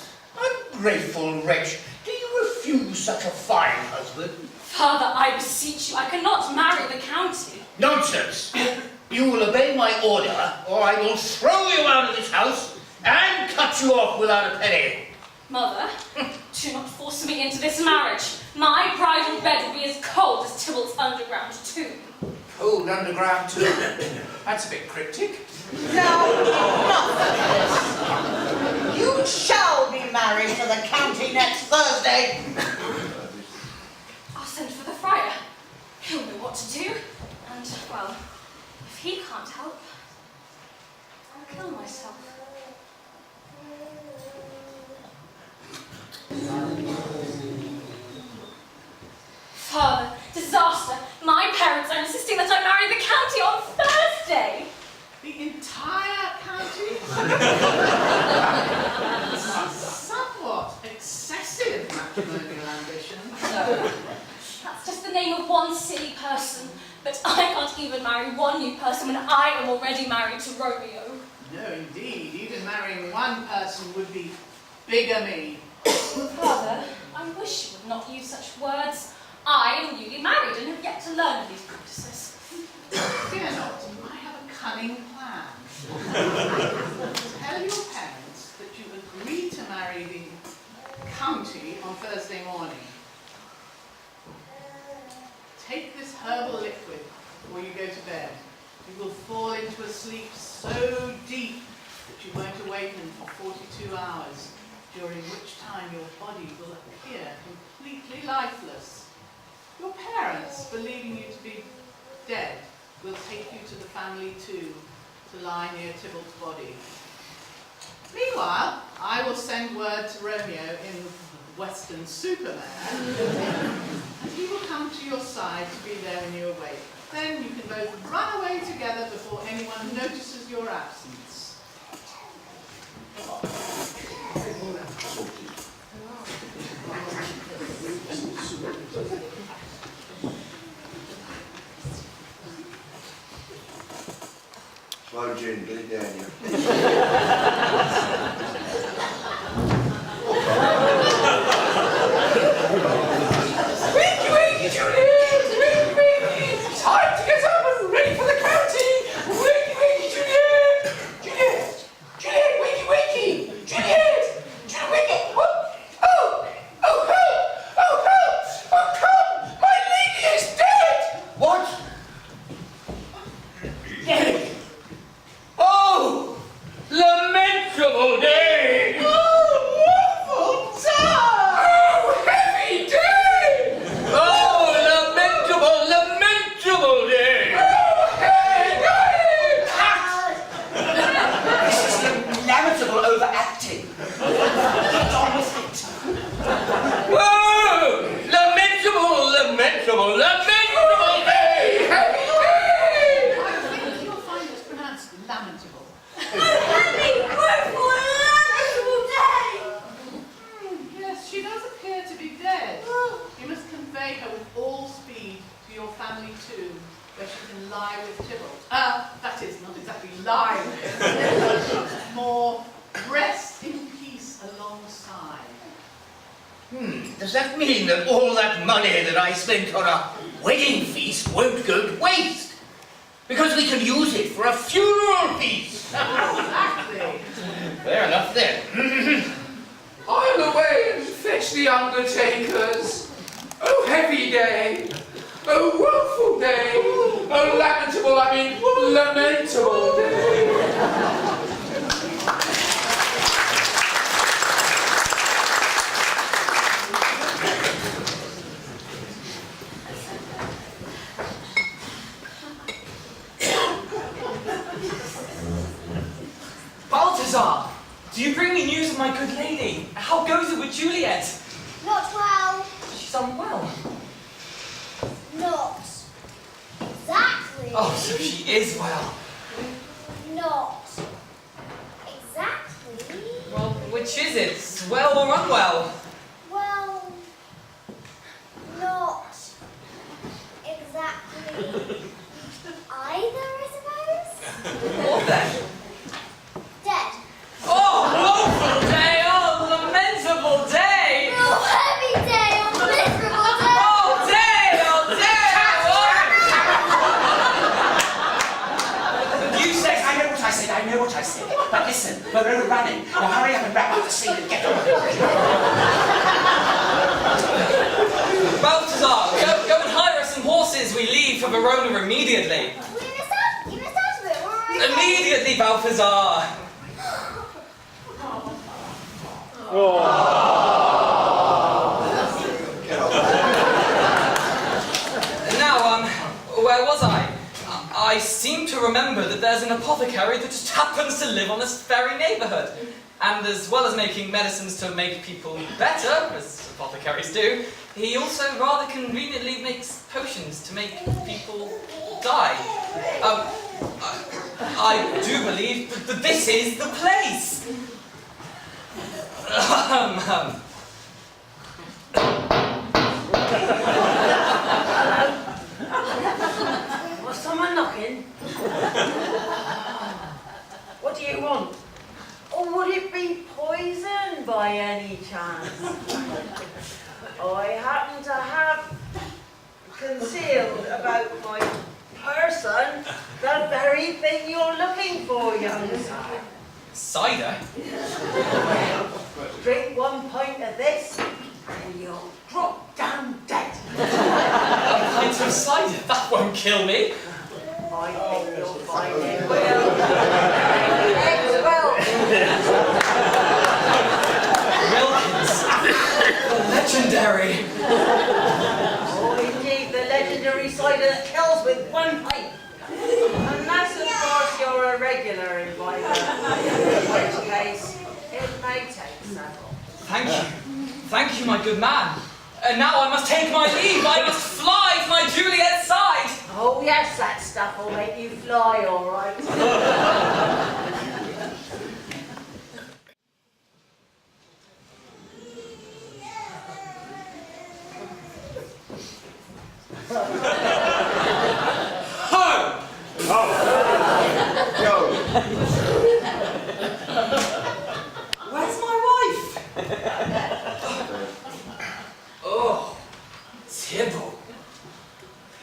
Ungrateful wretch! Do you refuse such a fine husband? Father, I beseech you, I cannot marry the county. Nonsense! You will obey my order, or I will throw you out of this house and cut you off without a penny. Mother, do not force me into this marriage. My bridal bed will be as cold as Tybalt's underground tomb. Cold underground tomb? That's a bit cryptic. Now, enough of this. You shall be married to the county next Thursday. I'll send for the friar. He'll know what to do. And, well, if he can't help, I'll kill myself. Father, disaster. My parents are insisting that I marry the county on Thursday. The entire county? Somewhat excessive matrimonial ambition. No, that's just the name of one silly person. But I can't even marry one new person when I am already married to Romeo. No, indeed. Even marrying one person would be bigamy. Father, I wish you would not use such words. I am newly married and have yet to learn of these practices. Fear not, I have a cunning plan. Tell your parents that you agree to marry the county on Thursday morning. Take this herbal liquid before you go to bed. You will fall into a sleep so deep that you won't awaken for 42 hours, during which time your body will appear completely lifeless. Your parents, believing you to be dead, will take you to the family tomb to lie near Tybalt's body. Meanwhile, I will send word to Romeo in Western Superman, and he will come to your side to be there when you awake. Then you can both run away together before anyone notices your absence. Well, June, get it down here. Wakey, wakey, Juliet! Oh, lamentable day! I think you'll find it's pronounced lamentable. Happy, woeful, lamentable day! Yes, she does appear to be dead. You must convey her with all speed to your family tomb, where she can lie with Tybalt. That is, not exactly lie with, more rest in peace alongside. Does that mean that all that money that I spent on a wedding feast won't go to waste? Because we can use it for a funeral feast. Exactly. Fair enough then. I'll away and fetch the undertakers. Oh, heavy day. Oh, woeful day. Oh, lamentable day. Balthazar, do you bring me news of my good lady? How goes it with Juliet? Not well. She's unwell. Not exactly. Oh, so she is well. Not exactly. Well, which is it? Well or unwell? Well, not exactly either, I suppose. What then? Dead. Oh, woeful day! Oh, lamentable day! Oh, heavy day! Oh, miserable day! Oh, day! Oh, day! You said, I know what I said. But listen, we're overrunning. Now hurry up and wrap up the scene and get on. Balthazar, go and hire us some horses. We leave for Verona immediately. You missed out of it. We're already Immediately, Balthazar. Now, where was I? I seem to remember that there's an apothecary that just happens to live on this very neighbourhood. And as well as making medicines to make people better, as apothecaries do, he also rather conveniently makes potions to make people die. I do believe that this is the place. Was someone knocking? What do you want? Or would it be poison by any chance? I happen to have concealed about my person the very thing you're looking for, young sir. Cider? Drink one pint of this and you'll drop down dead. A pint of cider? That won't kill me. I think you'll find it will. It will. Wilkins. The legendary. Oh, indeed, the legendary cider that kills with one pint. Unless, of course, you're a regular inviter, in which case, it may take several. Thank you. Thank you, my good man. And now I must take my leave. I must fly to my Juliet's side. Oh, yes, that stuff will make you fly, all right. Where's my wife? Oh, Tybalt.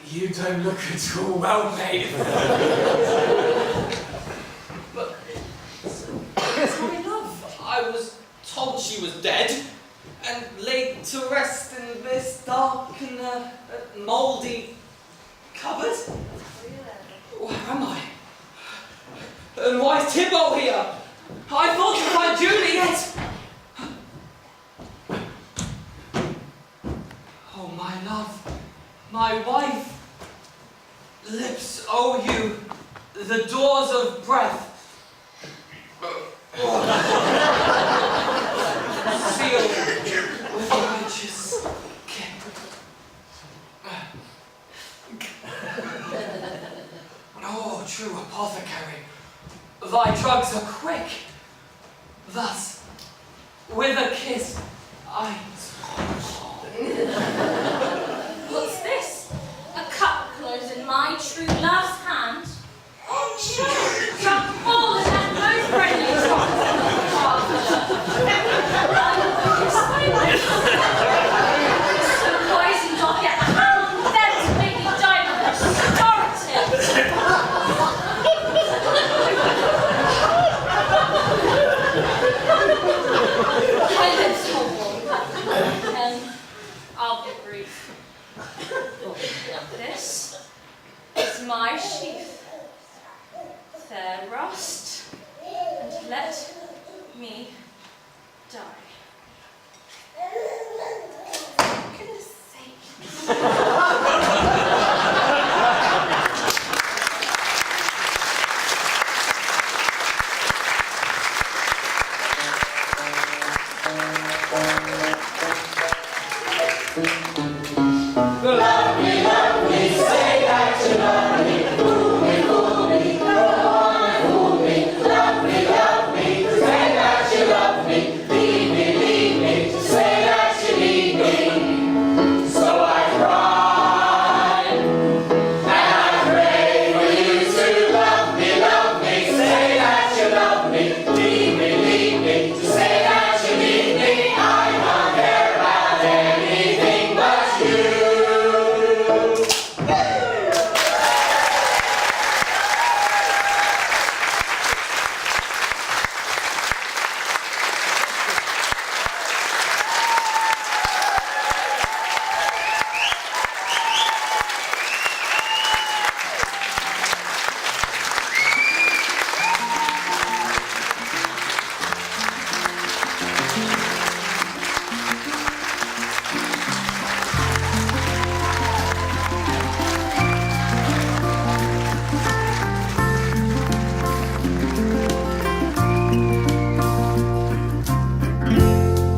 You don't look at all well, mate. But, my love, I was told she was dead and laid to rest in this dark and mouldy cupboard. Where am I? And why is Tybalt here? I thought to find Juliet! Oh, my love, my wife. Lips owe you the doors of breath. Sealed with righteous kiss. true apothecary. Thy drugs are quick. Thus, with a kiss, I... What's this? A cup closed in my true love's hand? Drunk all the left most friendly so poisoned off yet hound them to make me die with a restorative. My lips are warm, and I'll be brief. This is my sheath. Fair rust, and let me die. For goodness sake. Love me, say that you love me. Fool me, go on and fool me. Love me, say that you love me. Leave me, say that you need me. So I cry, and I pray for you to love me, say that you love me. Leave me, say that you need me. I don't care about anything but you.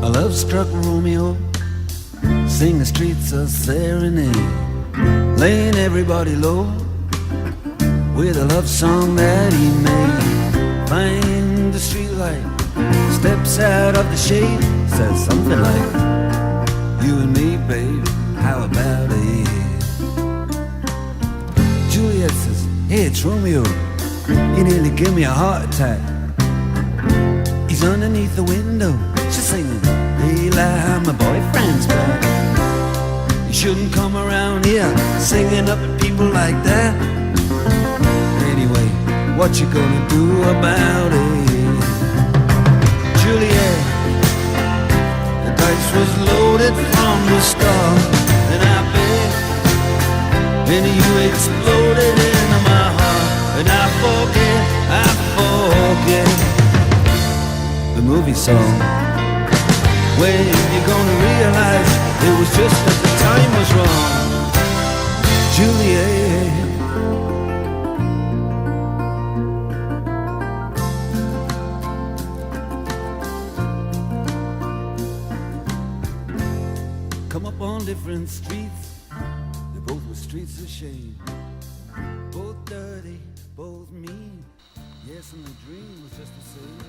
A love-struck Romeo sing the streets a serenade, laying everybody low with a love song that he made. Find the streetlight, steps out of the shade, says something like, "You and me, babe, how about it?" Juliet says, "Hey, it's Romeo. You nearly gave me a heart attack." He's underneath the window. She's singing, "Hey, lie, my boyfriend's back." You shouldn't come around here singing up at people like that. Anyway, what you gonna do about it? Juliet, the dice was loaded from the start, and I bet, and you exploded into my heart, and I forget the movie song. When you gonna realize it was just that the time was wrong, Juliet? Come up on different streets, they both were streets of shame, both dirty, both mean. Yes, and the dream was just the same.